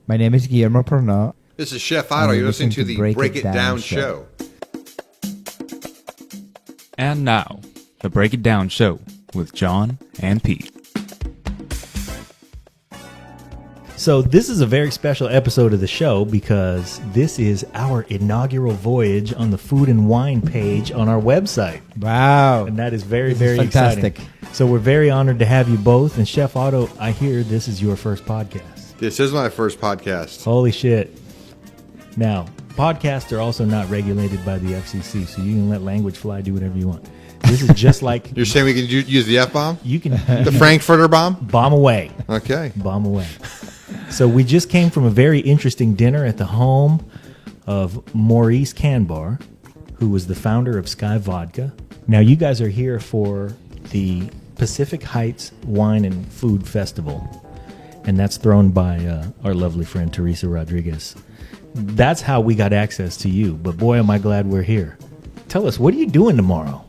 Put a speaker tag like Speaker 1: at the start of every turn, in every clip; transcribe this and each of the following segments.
Speaker 1: My name is Guillermo Pernot.
Speaker 2: This is Chef Otto. You're listening to the Break It Down Show.
Speaker 3: And now, the Break It Down Show with John and Pete.
Speaker 4: So this is a very special episode of the show because this is our inaugural voyage on the food and wine page on our website.
Speaker 1: Wow.
Speaker 4: And that is very,
Speaker 1: This is
Speaker 4: very
Speaker 1: fantastic.
Speaker 4: exciting. So we're very honored to have you both. And Chef Otto, I hear this is your first podcast.
Speaker 2: This is my first podcast.
Speaker 4: Holy shit. Now, podcasts are also not regulated by the FCC, so you can let language fly, do whatever you want. This is just like...
Speaker 2: You're saying we can use the F-bomb?
Speaker 4: You can...
Speaker 2: The Frankfurter bomb?
Speaker 4: Bomb away.
Speaker 2: Okay.
Speaker 4: Bomb away. So we just came from a very interesting dinner at the home of Maurice Canbar, who was the founder of Sky Vodka. Now, you guys are here for the Pacific Heights Wine and Food Festival, and that's thrown by our lovely friend Teresa Rodriguez. That's how we got access to you, but boy, am I glad we're here. Tell us, what are you doing tomorrow?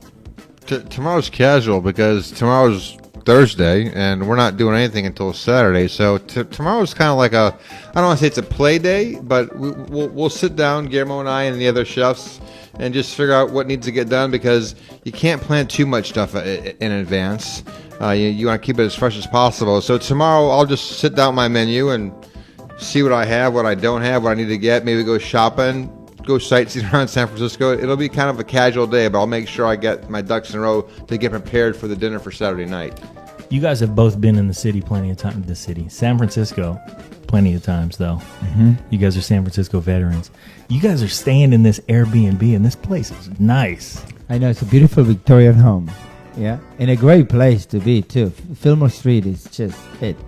Speaker 2: Tomorrow's casual because tomorrow's Thursday, and we're not doing anything until Saturday. So tomorrow's kind of like I don't want to say it's a play day, but we'll sit down, Guillermo and I and the other chefs, and just figure out what needs to get done because you can't plan too much stuff in advance. You want to keep it as fresh as possible. So tomorrow I'll just sit down my menu and see what I have, what I don't have, what I need to get, maybe go shopping, go sightseeing around San Francisco. It'll be kind of a casual day, but I'll make sure I get my ducks in a row to get prepared for the dinner for Saturday night.
Speaker 4: You guys have both been in the city plenty of times. The city, San Francisco, plenty of times though. Mm-hmm. You guys are San Francisco veterans. You guys are staying in this Airbnb, and this place is nice.
Speaker 1: I know, it's a beautiful Victorian home. Yeah, and a great place to be too. Fillmore Street is just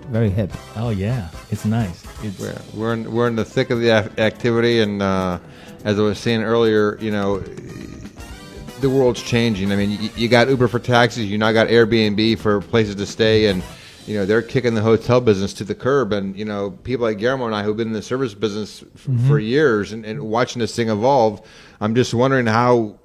Speaker 1: very hip.
Speaker 4: Oh yeah, it's nice.
Speaker 2: We're in the thick of the activity, and as I was saying earlier, you know, the world's changing. I mean, you got Uber for taxis, you now got Airbnb for places to stay, and you know they're kicking the hotel business to the curb. And you know, people like Guillermo and I who've been in the service business for years and watching this thing evolve, I'm just wondering how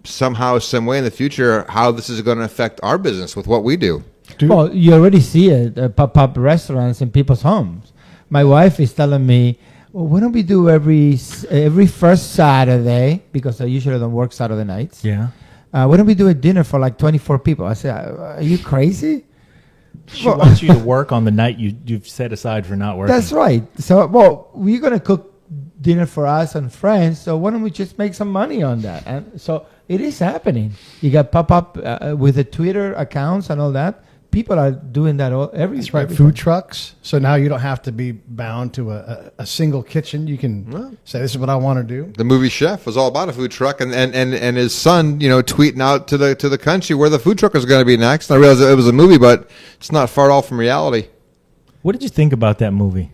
Speaker 2: somehow, some way in the future, how this is going to affect our business with what we do.
Speaker 1: Well, you already see it, pop-up restaurants in people's homes. My wife is telling me, well, why don't we do every first Saturday, because I usually don't work Saturday nights.
Speaker 4: Yeah.
Speaker 1: Why don't we do a dinner for like 24 people? I said, are you crazy?
Speaker 4: She wants you to work on the night you've set aside for not working.
Speaker 1: That's right. So, well, we're going to cook dinner for us and friends, so why don't we just make some money on that? And so it is happening. You got pop-up with the Twitter accounts and all that. People are doing that every
Speaker 5: That's right, food trucks. So now you don't have to be bound to a single kitchen. You can say, this is what I want to do.
Speaker 2: The movie Chef was all about a food truck, and his son, you know, tweeting out to the country where the food truck is going to be next. And I realized it was a movie, but it's not far off from reality.
Speaker 4: What did you think about that movie?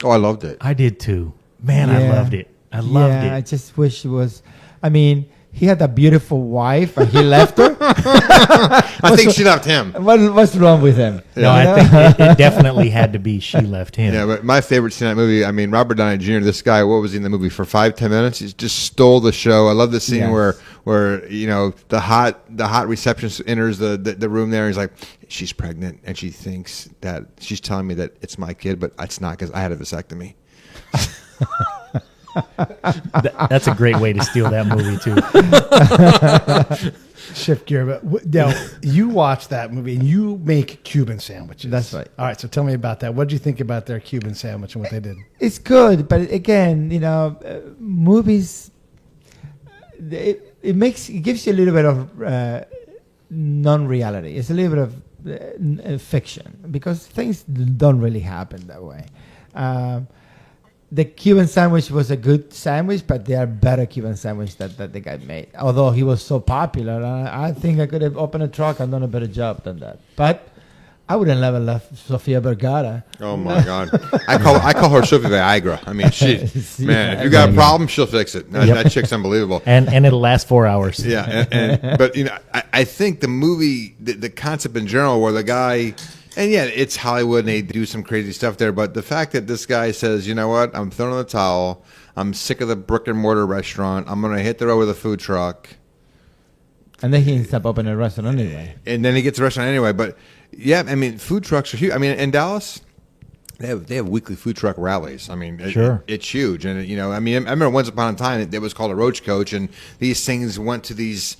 Speaker 2: Oh, I loved it.
Speaker 4: I did too. Man, I loved it. I loved it.
Speaker 1: I just wish it was. I mean, he had a beautiful wife, and he left her.
Speaker 2: I think she left him.
Speaker 1: What's wrong with him?
Speaker 4: No, I think it definitely had to be she left him.
Speaker 2: Yeah, but my favorite scene in that movie, I mean, Robert Downey Jr., this guy, what was he in the movie for 5-10 minutes? He just stole the show. I love the scene where you know the hot receptionist enters the room there, and he's like, she's pregnant, and she thinks that she's telling me that it's my kid, but it's not because I had a vasectomy.
Speaker 4: That's a great way to steal that movie too.
Speaker 5: Shift gear, but now you watch that movie and you make Cuban sandwiches.
Speaker 1: That's right.
Speaker 5: All right, so tell me about that. What did you think about their Cuban sandwich and what they did?
Speaker 1: It's good, but again, you know, movies. It gives you a little bit of non-reality. It's a little bit of fiction because things don't really happen that way. The Cuban sandwich was a good sandwich, but there are better Cuban sandwiches that the guy made. Although he was so popular, I think I could have opened a truck and done a better job than that. But I would have never left Sofia Vergara.
Speaker 2: Oh my God! I call her Sophie Viagra. I mean, man, if you got a problem, she'll fix it. That chick's unbelievable.
Speaker 4: And it'll last 4 hours.
Speaker 2: Yeah, but you know, I think the movie, the concept in general, where the guy. And yeah, it's Hollywood and they do some crazy stuff there. But the fact that this guy says, you know what, I'm throwing in the towel. I'm sick of the brick and mortar restaurant. I'm going to hit the road with a food truck.
Speaker 1: And then he ends up opening a restaurant anyway.
Speaker 2: And then he gets a restaurant anyway. But yeah, I mean, food trucks are huge. I mean, in Dallas, They have weekly food truck rallies. I mean,
Speaker 4: Sure.
Speaker 2: it's huge, and I mean, I remember once upon a time it was called a roach coach, and these things went to these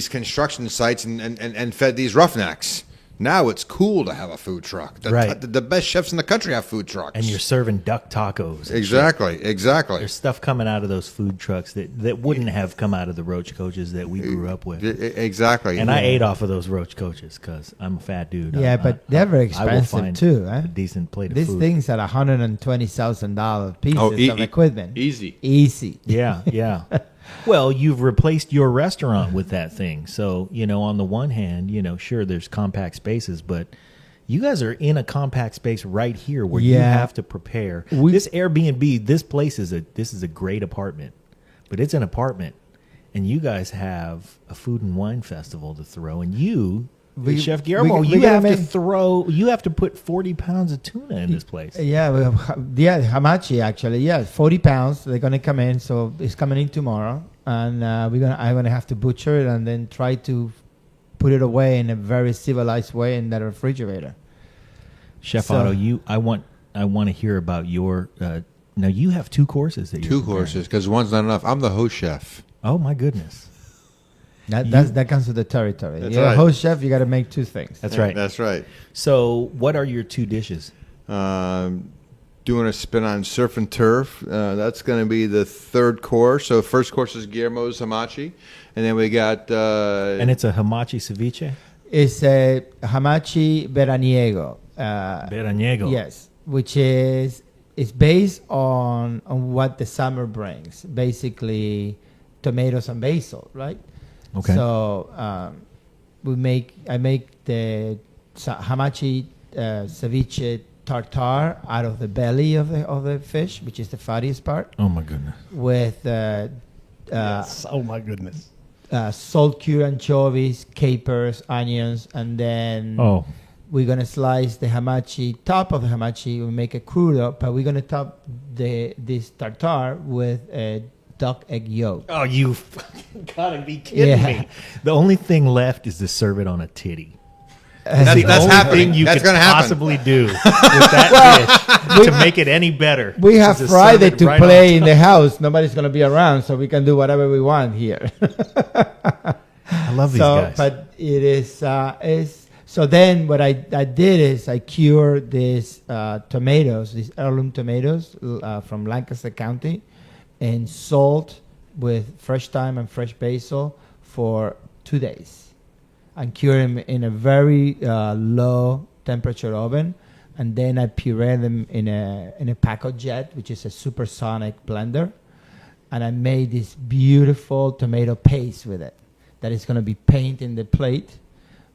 Speaker 2: construction sites and fed these roughnecks. Now it's cool to have a food truck.
Speaker 4: Right.
Speaker 2: The best chefs in the country have food trucks,
Speaker 4: And you're serving duck tacos. and
Speaker 2: exactly.
Speaker 4: There's stuff coming out of those food trucks that wouldn't have come out of the roach coaches that we grew up with.
Speaker 2: Exactly.
Speaker 4: And I ate off of those roach coaches because I'm a fat dude.
Speaker 1: Yeah, but they're very
Speaker 4: I will
Speaker 1: expensive
Speaker 4: find
Speaker 1: too. Eh?
Speaker 4: a decent plate of
Speaker 1: These
Speaker 4: food.
Speaker 1: things are $120,000 pieces
Speaker 2: Oh,
Speaker 1: of equipment.
Speaker 2: easy.
Speaker 1: Easy.
Speaker 4: Yeah, yeah. Well, you've replaced your restaurant with that thing. So, on the one hand, sure, there's compact spaces, but you guys are in a compact space right here where you
Speaker 1: Yeah.
Speaker 4: have to prepare. This Airbnb, this place is a great apartment, but it's an apartment, and you guys have a food and wine festival to throw, and Chef Guillermo,
Speaker 1: we
Speaker 4: you
Speaker 1: gotta
Speaker 4: you have to put 40 pounds of tuna in this place.
Speaker 1: Yeah, hamachi actually. Yeah, 40 pounds. They're gonna come in, so it's coming in tomorrow, and I'm gonna have to butcher it and then try to put it away in a very civilized way in that refrigerator.
Speaker 4: Chef
Speaker 1: So-
Speaker 4: Otto, I want to hear about your. Now you have 2 courses that you're
Speaker 2: Two
Speaker 4: preparing.
Speaker 2: courses because one's not enough. I'm the host chef.
Speaker 4: Oh my goodness,
Speaker 1: That comes with the territory.
Speaker 2: That's
Speaker 1: You're
Speaker 2: right.
Speaker 1: a host chef. You got to make 2 things.
Speaker 4: that's right.
Speaker 2: That's right.
Speaker 4: So, what are your 2 dishes?
Speaker 2: Doing a spin on surf and turf. That's going to be the 3rd course. So first course is Guillermo's hamachi, and then we got
Speaker 4: And it's a hamachi ceviche.
Speaker 1: It's a hamachi veraniego.
Speaker 4: Veraniego.
Speaker 1: Yes, which is it's based on what the summer brings. Basically, tomatoes and basil, right?
Speaker 4: Okay.
Speaker 1: So I make the hamachi ceviche tartare out of the belly of the fish, which is the fattiest part,
Speaker 4: Oh my goodness.
Speaker 1: with
Speaker 5: Yes. Oh my goodness.
Speaker 1: salt cured anchovies, capers, onions, and then
Speaker 4: Oh,
Speaker 1: we're gonna slice the hamachi, top of the hamachi. We make a crudo, but we're gonna top this tartare with a duck egg yolk.
Speaker 4: oh, you fucking gotta be kidding
Speaker 1: Yeah.
Speaker 4: me! The only thing left is to serve it on a titty.
Speaker 2: That's
Speaker 4: the only
Speaker 2: happening.
Speaker 4: thing you
Speaker 2: That's
Speaker 4: could
Speaker 2: gonna happen.
Speaker 4: possibly do with that dish to make it any better.
Speaker 1: We have
Speaker 4: is
Speaker 1: Friday
Speaker 4: serve it
Speaker 1: to
Speaker 4: right
Speaker 1: play
Speaker 4: on
Speaker 1: in the house. Nobody's gonna be around, so we can do whatever we want here.
Speaker 4: I love these
Speaker 1: So,
Speaker 4: guys.
Speaker 1: but it is. So then what I did is I cured these tomatoes, these heirloom tomatoes from Lancaster County, in salt with fresh thyme and fresh basil for 2 days, and cure them in a very low temperature oven, and then I puree them in a Paco Jet, which is a supersonic blender, and I made this beautiful tomato paste with it that is going to be painted in the plate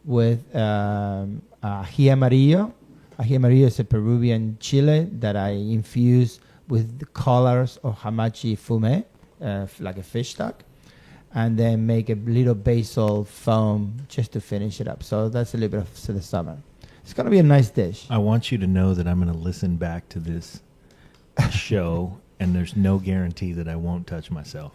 Speaker 1: with ají amarillo. Ají amarillo is a Peruvian chile that I infuse with the colors of hamachi fume, like a fish stock, and then make a little basil foam just to finish it up. So that's a little bit of the summer. It's going to be a nice dish.
Speaker 4: I want you to know that I'm going to listen back to this show, and there's no guarantee that I won't touch myself.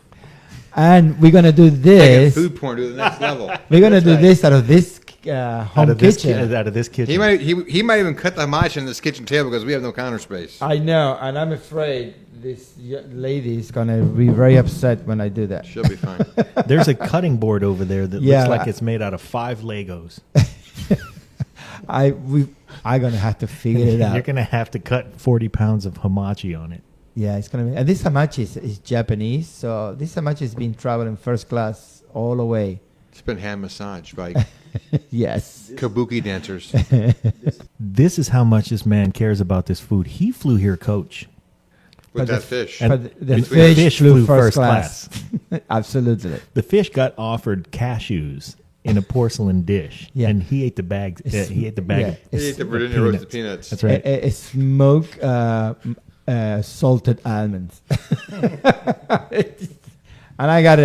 Speaker 1: And we're going to do
Speaker 2: Taking
Speaker 1: this.
Speaker 2: food porn to the next level.
Speaker 1: We're going to
Speaker 2: That's
Speaker 1: do
Speaker 2: right.
Speaker 1: this out of this home kitchen.
Speaker 4: Out of this kitchen.
Speaker 2: He might even cut the hamachi in this kitchen table because we have no counter space.
Speaker 1: I know, and I'm afraid this lady is going to be very upset when I do that.
Speaker 2: She'll be fine.
Speaker 4: There's a cutting board over there that
Speaker 1: Yeah.
Speaker 4: looks like it's made out of 5 Legos.
Speaker 1: I'm going to have to figure it out.
Speaker 4: You're going to have to cut 40 pounds of hamachi on it.
Speaker 1: Yeah, it's going to be. And this hamachi is Japanese, so this hamachi has been traveling first class all the way.
Speaker 2: It's been hand massaged by
Speaker 1: Yes.
Speaker 2: kabuki dancers.
Speaker 4: This is how much this man cares about this food. He flew here, coach.
Speaker 2: With
Speaker 1: But
Speaker 2: that
Speaker 1: the-
Speaker 2: fish.
Speaker 4: And
Speaker 1: But the
Speaker 4: between-
Speaker 1: fish flew first class. Absolutely.
Speaker 4: The fish got offered cashews in a porcelain dish,
Speaker 1: Yeah.
Speaker 4: and he ate the bag. He ate the bag.
Speaker 1: Yeah,
Speaker 4: of-
Speaker 2: He ate the Virginia roasted peanuts.
Speaker 4: That's right.
Speaker 1: A smoked salted almonds. And I got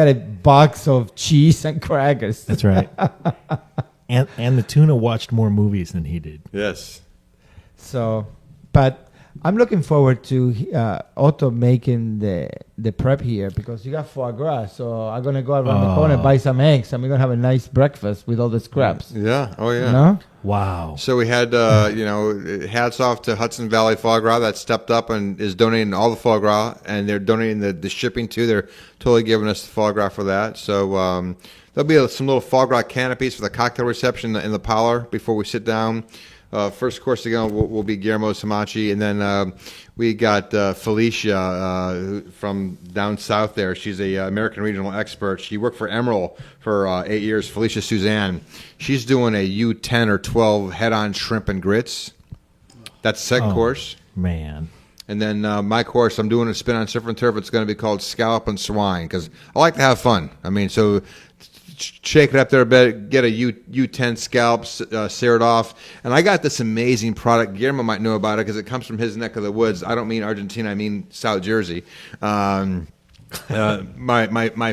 Speaker 1: a box of cheese and crackers.
Speaker 4: That's right. And the tuna watched more movies than he did.
Speaker 2: Yes.
Speaker 1: So, but I'm looking forward to Otto making the prep here because you got foie gras. So I'm gonna go around the corner and buy some eggs, and we're gonna have a nice breakfast with all the scraps.
Speaker 2: Yeah. Oh yeah.
Speaker 1: No?
Speaker 4: Wow.
Speaker 2: So we had, hats off to Hudson Valley Foie Gras that stepped up and is donating all the foie gras, and they're donating the shipping too. They're totally giving us the foie gras for that. So there'll be some little foie gras canopies for the cocktail reception in the parlor before we sit down. First course again will be Guillermo's Hamachi, and then we got Felicia from down south there. She's a American regional expert. She worked for Emerald for 8 years. Felicia Suzanne. She's doing a U10 or 12 head-on shrimp and grits. That's the second course.
Speaker 4: Man.
Speaker 2: And then my course, I'm doing a spin on surf and turf. It's going to be called Scallop and Swine because I like to have fun. I mean, so shake it up there a bit, get a U10 scalp, sear it off. And I got this amazing product. Guillermo might know about it because it comes from his neck of the woods. I don't mean Argentina, I mean South Jersey. My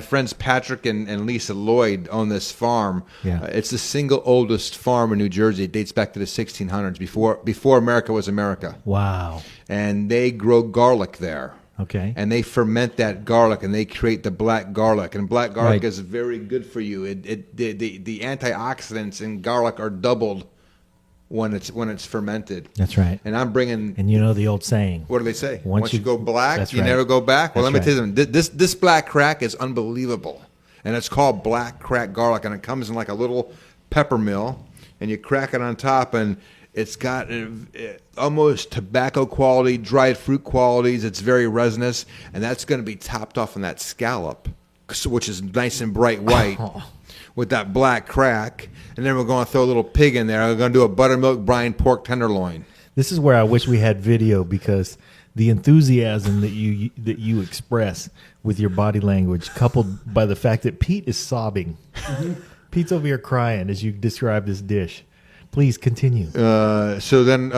Speaker 2: friends Patrick and Lisa Lloyd own this farm.
Speaker 4: Yeah.
Speaker 2: It's the single oldest farm in New Jersey. It dates back to the 1600s, before America was America.
Speaker 4: Wow. And
Speaker 2: they grow garlic there.
Speaker 4: Okay.
Speaker 2: And they ferment that garlic, and they create the black garlic. And black garlic
Speaker 1: Right.
Speaker 2: is very good for you. The antioxidants in garlic are doubled when it's fermented.
Speaker 4: That's right.
Speaker 2: And I'm bringing.
Speaker 4: And you know the old saying.
Speaker 2: What do they say?
Speaker 4: Once
Speaker 2: you
Speaker 4: you-
Speaker 2: go black,
Speaker 4: that's
Speaker 2: you
Speaker 4: right.
Speaker 2: never go back. Well,
Speaker 4: That's
Speaker 2: let me tell you something. This black crack is unbelievable, and it's called black crack garlic, and it comes in like a little pepper mill, and you crack it on top, and it's got almost tobacco quality, dried fruit qualities. It's very resinous, and that's going to be topped off in that scallop, which is nice and bright white, with that black crack. And then we're going to throw a little pig in there. We're going to do a buttermilk brine pork tenderloin.
Speaker 4: This is where I wish we had video because the enthusiasm that you express with your body language, coupled by the fact that Pete is sobbing. Pete's over here crying as you describe this dish. Please continue.
Speaker 2: So then,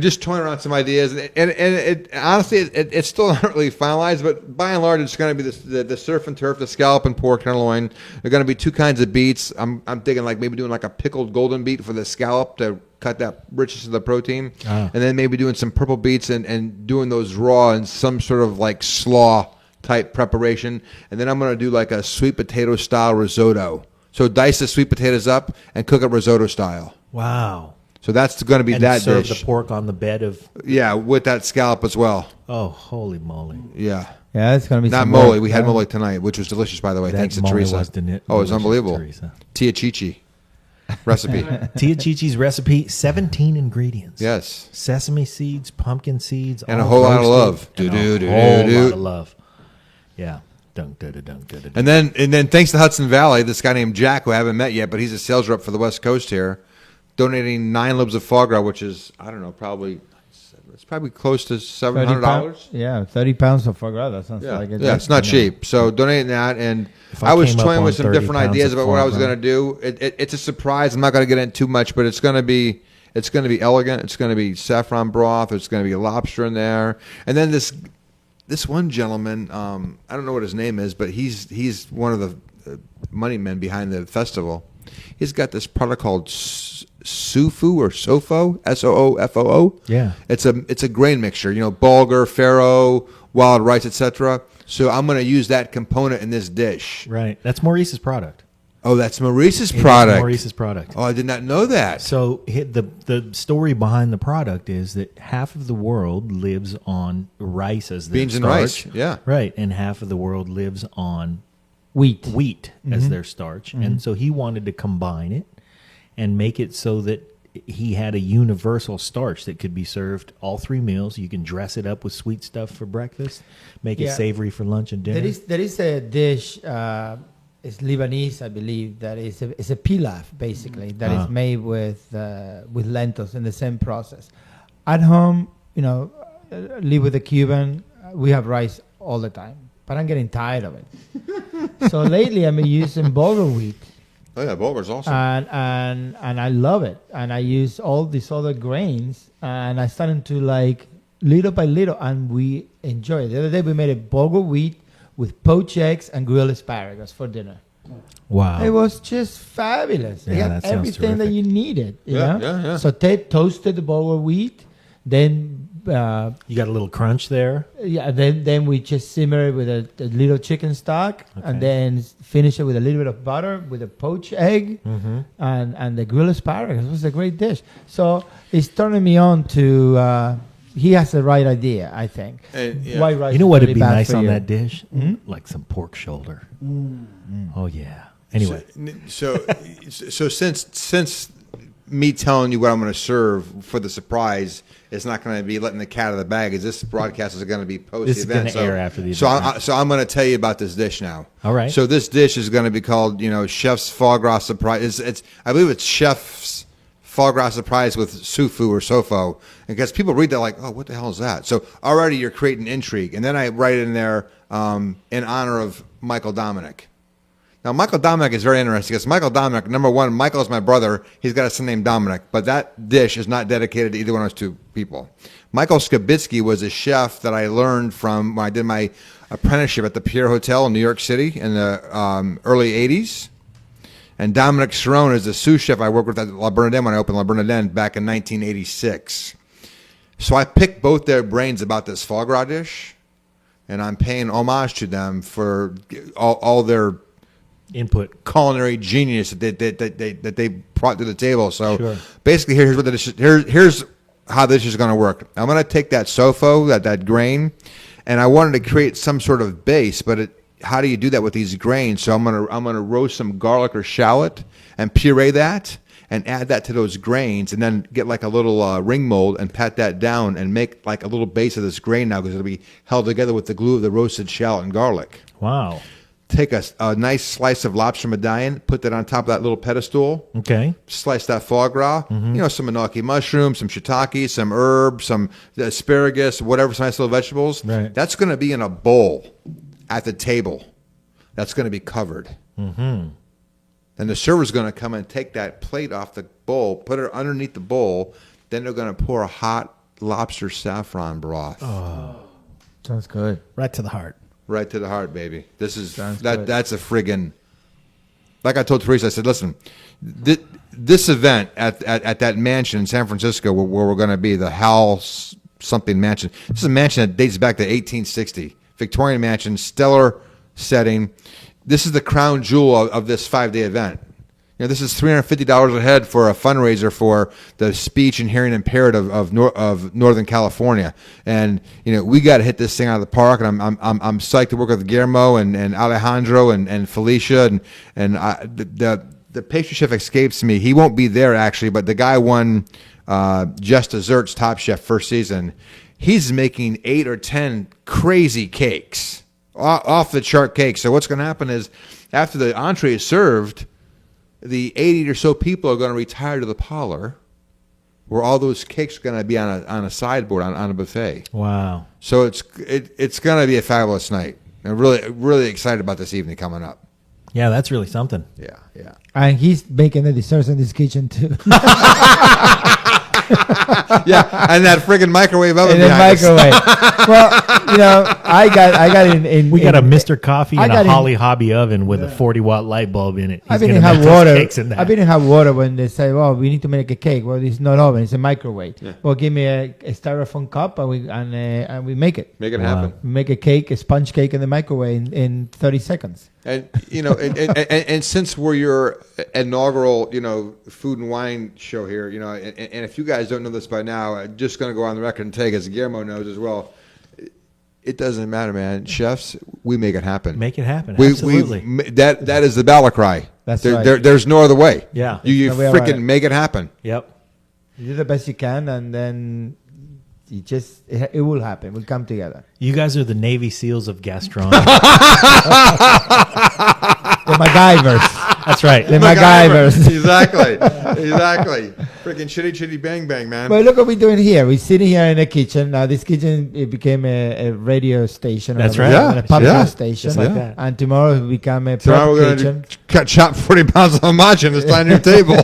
Speaker 2: just toying around some ideas, and it honestly, it's still not really finalized, but by and large, it's going to be the surf and turf, the scallop and pork tenderloin. There are going to be two kinds of beets. I'm thinking like maybe doing like a pickled golden beet for the scallop to cut that richness of the protein, and then maybe doing some purple beets and doing those raw in some sort of like slaw type preparation, and then I'm going to do like a sweet potato style risotto. So dice the sweet potatoes up and cook it risotto style.
Speaker 4: Wow.
Speaker 2: So that's going to be
Speaker 4: And
Speaker 2: that
Speaker 4: serve
Speaker 2: dish.
Speaker 4: the pork on the bed of.
Speaker 2: Yeah, with that scallop as well.
Speaker 4: Oh, holy moly!
Speaker 2: Yeah.
Speaker 1: Yeah, it's gonna be
Speaker 2: Not
Speaker 1: some
Speaker 2: mole.
Speaker 1: work.
Speaker 2: We had
Speaker 1: Yeah.
Speaker 2: mole tonight, which was delicious, by the way.
Speaker 4: That
Speaker 2: Thanks to
Speaker 4: mole
Speaker 2: Teresa.
Speaker 4: was
Speaker 2: Oh, it's
Speaker 4: delicious,
Speaker 2: unbelievable.
Speaker 4: Teresa.
Speaker 2: Tia Chichi recipe.
Speaker 4: Tia Chichi's recipe: 17 ingredients.
Speaker 2: Yes.
Speaker 4: Sesame seeds, pumpkin seeds,
Speaker 2: And a
Speaker 4: all
Speaker 2: whole lot of
Speaker 4: roasted,
Speaker 2: love.
Speaker 4: and a
Speaker 2: Do-do-do-do-do.
Speaker 4: whole lot of love. Yeah. Dunk, dunk, dunk, dunk, dunk.
Speaker 2: And then thanks to Hudson Valley, this guy named Jack, who I haven't met yet, but he's a sales rep for the West Coast here, donating 9 libs of foie gras, which is, I don't know, it's probably close to $700.
Speaker 1: Yeah, 30 pounds of foie gras. That sounds
Speaker 2: Yeah,
Speaker 1: like it.
Speaker 2: yeah, it's not cheap. So donating that, and
Speaker 4: If
Speaker 2: I
Speaker 4: I
Speaker 2: was
Speaker 4: came up
Speaker 2: toying
Speaker 4: on
Speaker 2: with some
Speaker 4: 30
Speaker 2: different
Speaker 4: pounds
Speaker 2: ideas
Speaker 4: of
Speaker 2: about what
Speaker 4: foie
Speaker 2: I was
Speaker 4: gras.
Speaker 2: going to do. It's a surprise. I'm not going to get into too much, but it's going to be elegant. It's going to be saffron broth. There's going to be lobster in there, and then this one gentleman, I don't know what his name is, but he's one of the money men behind the festival. He's got this product called Sufu or Sofo, Soofoo.
Speaker 4: Yeah.
Speaker 2: It's a grain mixture, bulgur, farro, wild rice, etc. So I'm going to use that component in this dish.
Speaker 4: Right. That's Maurice's product.
Speaker 2: Oh, that's Maurice's
Speaker 4: It is
Speaker 2: product.
Speaker 4: Maurice's product.
Speaker 2: Oh, I did not know that.
Speaker 4: So the story behind the product is that half of the world lives on rice as their
Speaker 2: Beans and
Speaker 4: starch.
Speaker 2: rice, yeah.
Speaker 4: Right. And half of the world lives on
Speaker 1: wheat.
Speaker 4: wheat as their starch. And so he wanted to combine it and make it so that he had a universal starch that could be served all 3 meals. You can dress it up with sweet stuff for breakfast, make it
Speaker 1: Yeah.
Speaker 4: savory for lunch and dinner.
Speaker 1: There is a dish. It's Lebanese, I believe. That is it's a pilaf basically that is made with lentils in the same process. At home, live with a Cuban. We have rice all the time, but I'm getting tired of it. So lately, I've been using bulgur wheat.
Speaker 2: Oh yeah, bulgur's awesome.
Speaker 1: and I love it. And I use all these other grains, and I started to like little by little, and we enjoy it. The other day we made a bulgur wheat with poached eggs and grilled asparagus for dinner.
Speaker 4: Wow.
Speaker 1: It was just fabulous.
Speaker 4: Yeah,
Speaker 1: It had
Speaker 4: that sounds
Speaker 1: everything that
Speaker 4: terrific.
Speaker 1: you needed. You
Speaker 2: Yeah,
Speaker 1: know?
Speaker 2: yeah, yeah.
Speaker 1: So toasted the bulgur wheat, Then
Speaker 4: You got a little crunch there.
Speaker 1: yeah, then we just simmer it with a little chicken stock, and then finish it with a little bit of butter with a poached egg and the grilled asparagus. It was a great dish. So it's turning me on to. He has the right idea, I think. White rice.
Speaker 4: You know
Speaker 1: is
Speaker 4: what'd
Speaker 1: really
Speaker 4: be
Speaker 1: bad
Speaker 4: nice
Speaker 1: for
Speaker 4: on
Speaker 1: you.
Speaker 4: that dish? Like some pork shoulder. Oh yeah. Anyway,
Speaker 2: So since me telling you what I'm going to serve for the surprise is not going to be letting the cat out of the bag, as this broadcast is going to be post
Speaker 4: This is
Speaker 2: the event.
Speaker 4: gonna air after the
Speaker 2: So
Speaker 4: event.
Speaker 2: so I'm going to tell you about this dish now.
Speaker 4: All right.
Speaker 2: So this dish is going to be called, Chef's Foie Gras Surprise. It's I believe it's Chef's Foie Gras Surprise with Sufu or Sofo, because people read that like, oh, what the hell is that? So already you're creating intrigue, and then I write in there in honor of Michael Dominic. Now, Michael Dominic is very interesting because Michael Dominic, number one, Michael is my brother. He's got a son named Dominic, but that dish is not dedicated to either one of those two people. Michael Skibitsky was a chef that I learned from when I did my apprenticeship at the Pierre Hotel in New York City in the early 80s. And Dominic Cerrone is the sous chef I worked with at La Bernardin when I opened La Bernardin back in 1986. So I picked both their brains about this foie gras dish, and I'm paying homage to them for all their
Speaker 4: input.
Speaker 2: culinary genius that they brought to the table. So
Speaker 4: Sure.
Speaker 2: basically, here's what the dish. Here's how this is going to work. I'm going to take that sofo, that grain, and I wanted to create some sort of base. But how do you do that with these grains? So I'm gonna roast some garlic or shallot and puree that and add that to those grains, and then get like a little ring mold and pat that down and make like a little base of this grain now, because it'll be held together with the glue of the roasted shallot and garlic.
Speaker 4: Wow.
Speaker 2: Take a nice slice of lobster medallion, put that on top of that little pedestal.
Speaker 4: Okay.
Speaker 2: Slice that foie gras, some enoki mushrooms, some shiitake, some herbs, some asparagus, whatever, some nice little vegetables.
Speaker 4: Right.
Speaker 2: That's going to be in a bowl at the table. That's going to be covered. Mm-hmm. Then the server's going to come and take that plate off the bowl, put it underneath the bowl. Then they're going to pour a hot lobster saffron broth.
Speaker 1: Sounds good.
Speaker 5: Right to the heart.
Speaker 2: Right to the heart, baby. This is
Speaker 1: Sounds good.
Speaker 2: that's a friggin'. Like I told Teresa, I said, listen, this event at that mansion in San Francisco where we're going to be, the Hal something mansion. This is a mansion that dates back to 1860. Victorian mansion, stellar setting. This is the crown jewel of this 5-day event. This is $350 a head for a fundraiser for the speech and hearing impaired of Northern California, and we got to hit this thing out of the park. And I'm psyched to work with Guillermo and Alejandro and Felicia and the pastry chef escapes me. He won't be there actually, but the guy won Just Desserts Top Chef first season. He's making 8 or 10 crazy cakes, off the chart cakes. So what's going to happen is after the entree is served, the 80 or so people are going to retire to the parlor, where all those cakes are going to be on a sideboard on a buffet.
Speaker 4: Wow.
Speaker 2: So it's going to be a fabulous night. I'm really excited about this evening coming up.
Speaker 4: Yeah, that's really something.
Speaker 2: Yeah.
Speaker 1: And he's making the desserts in this kitchen too.
Speaker 2: Yeah, and that friggin' microwave oven
Speaker 1: In the
Speaker 2: behind us.
Speaker 1: microwave. Well, I got in.
Speaker 4: We got a Mr. Coffee
Speaker 1: I
Speaker 4: and a
Speaker 1: got in-
Speaker 4: Holly Hobby oven with a 40-watt light bulb in it.
Speaker 1: I've
Speaker 4: He's
Speaker 1: been in
Speaker 4: gonna
Speaker 1: hot
Speaker 4: make those
Speaker 1: water.
Speaker 4: cakes in that.
Speaker 1: I've been in hot water when they say, "Well, we need to make a cake." Well, it's not oven; it's a microwave. Well, give me a styrofoam cup, and we make it.
Speaker 2: Make it happen.
Speaker 1: We make a cake, a sponge cake in the microwave in 30 seconds.
Speaker 2: And and since we're your inaugural food and wine show here, and if you guys don't know this by now, I'm just going to go on the record and tell you, as Guillermo knows as well, it doesn't matter, man. Chefs, we make it happen.
Speaker 4: Make it happen. Absolutely.
Speaker 2: That is the battle cry.
Speaker 1: That's right.
Speaker 2: There's no other way.
Speaker 4: Yeah.
Speaker 2: You
Speaker 1: No way
Speaker 2: freaking
Speaker 1: around it.
Speaker 2: make it happen.
Speaker 4: Yep.
Speaker 1: You do the best you can, and then it will happen. We'll come together.
Speaker 4: You guys are the Navy SEALs of gastronomy.
Speaker 1: The MacGyvers.
Speaker 4: That's right.
Speaker 1: The MacGyvers.
Speaker 2: Exactly. Freaking chitty bang bang, man.
Speaker 1: But look what we're doing here. We're sitting here in a kitchen. Now this kitchen, it became a radio station.
Speaker 4: That's
Speaker 1: or
Speaker 4: right.
Speaker 2: Yeah.
Speaker 1: a podcast
Speaker 2: Yeah.
Speaker 1: station.
Speaker 4: Just like that.
Speaker 1: And tomorrow it will become a
Speaker 2: Tomorrow
Speaker 1: prep
Speaker 2: we're going
Speaker 1: kitchen.
Speaker 2: to chop 40 pounds of homage and it's on your table.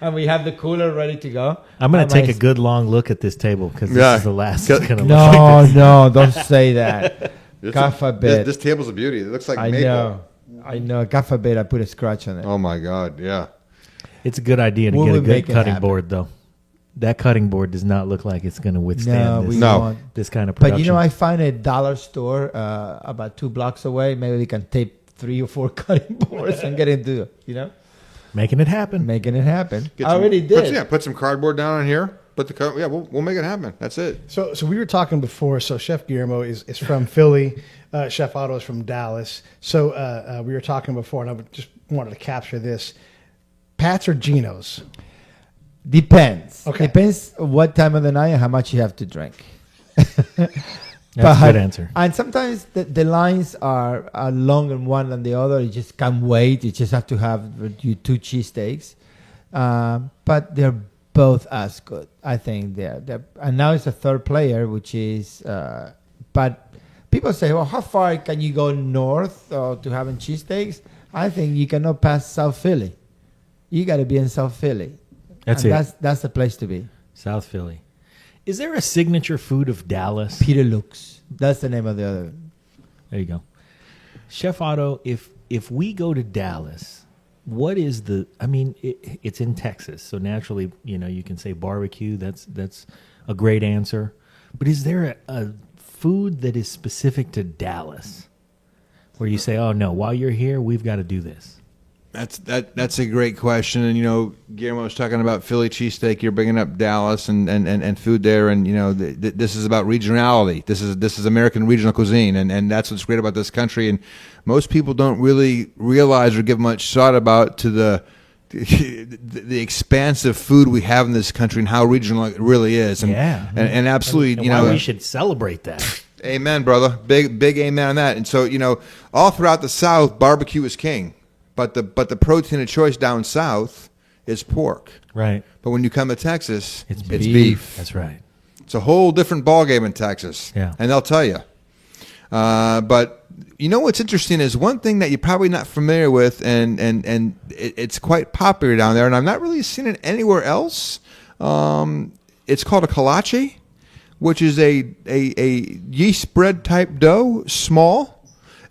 Speaker 1: And we have the cooler ready to go.
Speaker 4: I'm going
Speaker 1: And
Speaker 4: to take
Speaker 1: my-
Speaker 4: a good long look at this table because this
Speaker 2: Yeah.
Speaker 4: is the last it's going to look
Speaker 1: No,
Speaker 4: like this.
Speaker 1: no, don't say that. God forbid.
Speaker 2: This table's a beauty. It looks like
Speaker 1: I
Speaker 2: maple.
Speaker 1: know. God forbid I put a scratch on it.
Speaker 2: Oh my God, yeah.
Speaker 4: It's a good idea to
Speaker 1: We
Speaker 4: get a
Speaker 1: will make
Speaker 4: good
Speaker 1: it
Speaker 4: cutting
Speaker 1: happen.
Speaker 4: board, though. that cutting board does not look like it's going to withstand this,
Speaker 2: No.
Speaker 4: this kind of production.
Speaker 1: But you know, I find a dollar store about 2 blocks away. Maybe we can tape 3 or 4 cutting boards and get into,
Speaker 4: making it happen.
Speaker 1: making it happen.
Speaker 2: Get
Speaker 1: I already did.
Speaker 2: Put some cardboard down on here. We'll make it happen. That's it.
Speaker 5: So we were talking before. So Chef Guillermo is from Philly. Chef Otto is from Dallas. So we were talking before, and I just wanted to capture this. Pat's or Geno's?
Speaker 1: Depends.
Speaker 5: Okay.
Speaker 1: Depends what time of the night and how much you have to drink.
Speaker 4: That's a good answer.
Speaker 1: And sometimes the lines are longer one than the other. You just can't wait. You just have to have your 2 cheesesteaks. But they're both as good. I think they're and now it's a third player, which is but people say, well, how far can you go north to having cheesesteaks? I think you cannot pass South Philly. You got to be in South Philly.
Speaker 4: That's
Speaker 1: and
Speaker 4: it.
Speaker 1: That's the place to be.
Speaker 4: South Philly. Is there a signature food of Dallas?
Speaker 1: Peter Luke's. That's the name of the other.
Speaker 4: There you go. Chef Otto, if we go to Dallas, what is the? I mean, it's in Texas, so naturally, you can say barbecue. That's a great answer. But is there a food that is specific to Dallas, where you say, "Oh no, while you're here, we've got to do this"?
Speaker 2: That's a great question, and Guillermo was talking about Philly cheesesteak. You're bringing up Dallas and food there, and this is about regionality. This is American regional cuisine, and that's what's great about this country. And most people don't really realize or give much thought about to the expansive food we have in this country and how regional it really is. And, and absolutely,
Speaker 4: and why we should celebrate that.
Speaker 2: Amen, brother. Big amen on that. And so all throughout the South, barbecue is king. But the protein of choice down south is pork. Right. But when you come to Texas, it's beef.
Speaker 4: That's right.
Speaker 2: It's a whole different ballgame in Texas.
Speaker 4: Yeah.
Speaker 2: And they'll tell you. But what's interesting is one thing that you're probably not familiar with, and it's quite popular down there, and I've not really seen it anywhere else. It's called a kolache, which is a yeast bread type dough, small.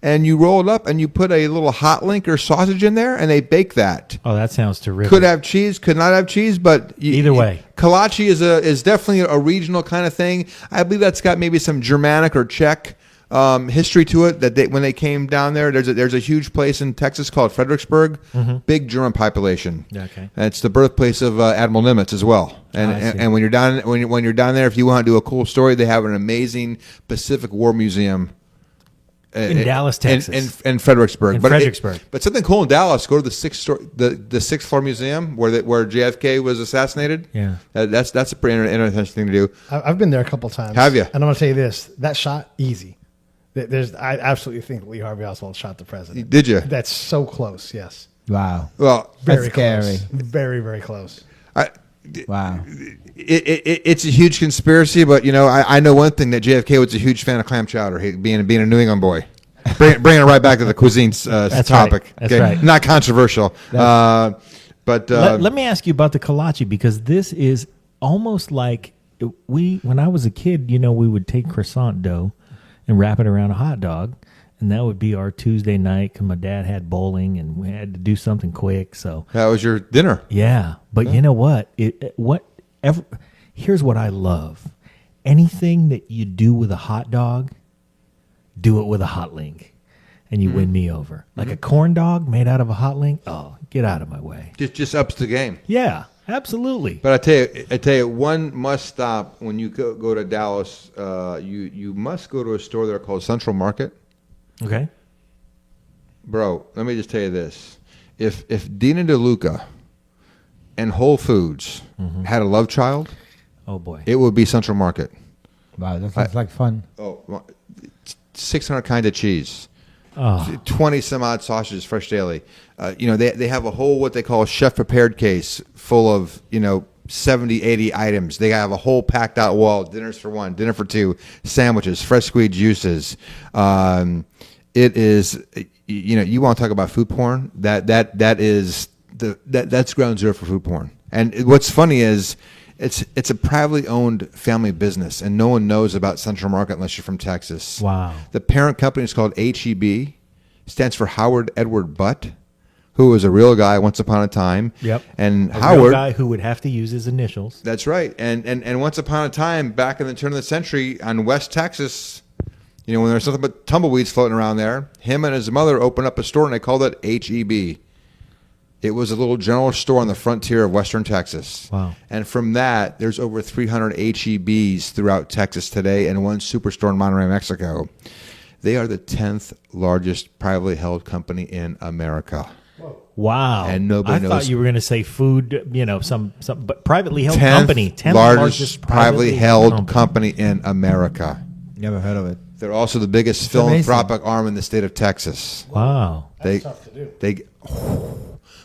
Speaker 2: And you roll it up, and you put a little hot link or sausage in there, and they bake that.
Speaker 4: Oh, that sounds terrific.
Speaker 2: Could have cheese, could not have cheese, but
Speaker 4: either way,
Speaker 2: kolache is definitely a regional kind of thing. I believe that's got maybe some Germanic or Czech history to it. That when they came down there, there's a huge place in Texas called Fredericksburg, big German population.
Speaker 4: Okay,
Speaker 2: and it's the birthplace of Admiral Nimitz as well. And when you're down when you're down there, if you want to do a cool story, they have an amazing Pacific War museum.
Speaker 4: In Dallas, Texas,
Speaker 2: in Fredericksburg,
Speaker 4: Fredericksburg.
Speaker 2: But something cool in Dallas. Go to the sixth floor museum where JFK was assassinated.
Speaker 4: Yeah,
Speaker 2: that's a pretty interesting thing to do.
Speaker 5: I've been there a couple times.
Speaker 2: Have you?
Speaker 5: And I'm going to tell you this: that shot easy. I absolutely think Lee Harvey Oswald shot the president.
Speaker 2: Did you?
Speaker 5: That's so close. Yes.
Speaker 1: Wow.
Speaker 2: Well,
Speaker 5: very
Speaker 1: scary.
Speaker 5: Close. Very, very close.
Speaker 1: Wow.
Speaker 2: It's a huge conspiracy, but I know one thing, that JFK was a huge fan of clam chowder, being a New England boy. Bringing it right back to the cuisine topic.
Speaker 4: That's right.
Speaker 2: Not controversial. But
Speaker 4: let me ask you about the kolache, because this is almost like when I was a kid, we would take croissant dough and wrap it around a hot dog. And that would be our Tuesday night, because my dad had bowling and we had to do something quick. So
Speaker 2: that was your dinner.
Speaker 4: Yeah. But you know what? Here's what I love. Anything that you do with a hot dog, do it with a hot link, and you win me over. Like a corn dog made out of a hot link. Oh, get out of my way.
Speaker 2: Just ups the game.
Speaker 4: Yeah, absolutely.
Speaker 2: But I tell you, one must stop when you go to Dallas. You must go to a store there called Central Market.
Speaker 4: Okay.
Speaker 2: Bro, let me just tell you this. If Dina DeLuca and Whole Foods had a love child,
Speaker 4: oh boy,
Speaker 2: it would be Central Market.
Speaker 1: Wow, that sounds like fun.
Speaker 2: 600 kinds of cheese. 20 some odd sausages, fresh daily. They have a whole, what they call, chef prepared case full of, 70, 80 items. They have a whole packed out wall. Dinners for one, dinner for two, sandwiches, fresh squeezed juices. It is, you want to talk about food porn? That's ground zero for food porn. And what's funny is it's a privately owned family business, and no one knows about Central Market unless you're from Texas.
Speaker 4: Wow.
Speaker 2: The parent company is called HEB, stands for Howard Edward Butt, who was a real guy once upon a time.
Speaker 4: Yep.
Speaker 2: And
Speaker 4: A real
Speaker 2: Howard,
Speaker 4: guy who would have to use his initials.
Speaker 2: that's right. And once upon a time, back in the turn of the century on West Texas, you know, when there was nothing but tumbleweeds floating around there, him and his mother opened up a store and they called it HEB. It was a little general store on the frontier of western Texas.
Speaker 4: Wow.
Speaker 2: And from that, there's over 300 HEBs throughout Texas today and one superstore in Monterrey, Mexico. They are the 10th largest privately held company in America.
Speaker 4: Wow.
Speaker 2: And nobody
Speaker 4: I
Speaker 2: knows.
Speaker 4: thought you were going to say food, you know, some but privately held
Speaker 2: 10th
Speaker 4: company. 10th
Speaker 2: largest privately held company in America.
Speaker 1: Never heard of it.
Speaker 2: They're also the biggest
Speaker 1: It's amazing.
Speaker 2: philanthropic arm in the state of Texas.
Speaker 4: Wow.
Speaker 5: That's tough to do.
Speaker 2: They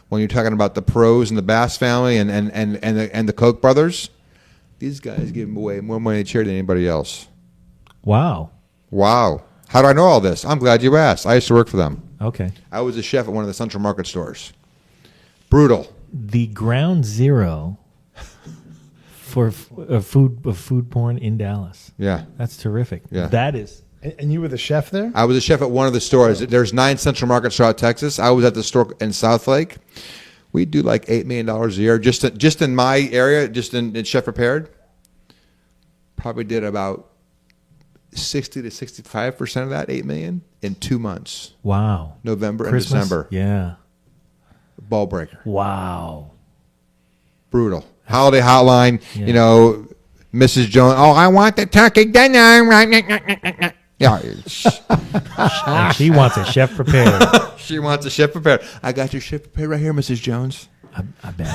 Speaker 2: when you're talking about the Pros and the Bass family and the Koch brothers, these guys give away more money to charity than anybody else.
Speaker 4: Wow.
Speaker 2: Wow. How do I know all this? I'm glad you asked. I used to work for them.
Speaker 4: Okay.
Speaker 2: I was a chef at one of the Central Market stores. Brutal.
Speaker 4: The ground zero for food porn in Dallas.
Speaker 2: Yeah.
Speaker 4: That's terrific.
Speaker 2: Yeah.
Speaker 4: That is.
Speaker 5: And you were the chef there?
Speaker 2: I was a chef at one of the stores. There's 9 Central Markets throughout Texas. I was at the store in Southlake. We do like $8 million a year. Just in my area, just in Chef Prepared, probably did about 60 to 65% of that, $8 million, in 2 months.
Speaker 4: Wow.
Speaker 2: November
Speaker 4: Christmas?
Speaker 2: and December.
Speaker 4: Yeah.
Speaker 2: Ball breaker.
Speaker 4: Wow.
Speaker 2: Brutal. Holiday hotline,
Speaker 4: Yeah.
Speaker 2: you know, Mrs. Jones, oh, I want the turkey dinner. Yeah.
Speaker 4: And she wants a chef prepared.
Speaker 2: She wants a chef prepared. I got your chef prepared right here, Mrs. Jones.
Speaker 4: I bet.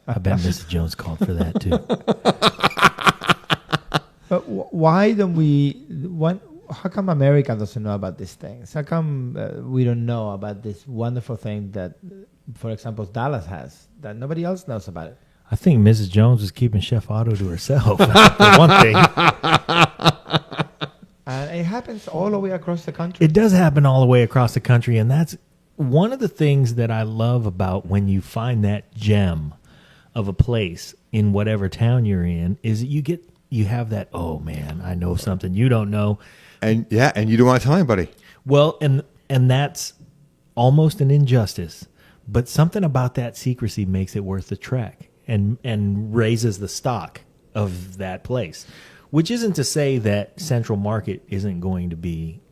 Speaker 4: I bet Mrs. Jones called for that too.
Speaker 1: But why don't we? How come America doesn't know about these things? How come we don't know about this wonderful thing that, for example, Dallas has that nobody else knows about it?
Speaker 4: I think Mrs. Jones was keeping Chef Otto to herself. For one thing,
Speaker 1: And it happens all the way across the country.
Speaker 4: it does happen all the way across the country, and that's one of the things that I love about when you find that gem of a place in whatever town you're in. Is you have that, oh man, I know something you don't know.
Speaker 2: And yeah, and you don't want to tell anybody.
Speaker 4: Well, and that's almost an injustice, but something about that secrecy makes it worth the trek and raises the stock of that place. Which isn't to say that Central Market isn't going to be,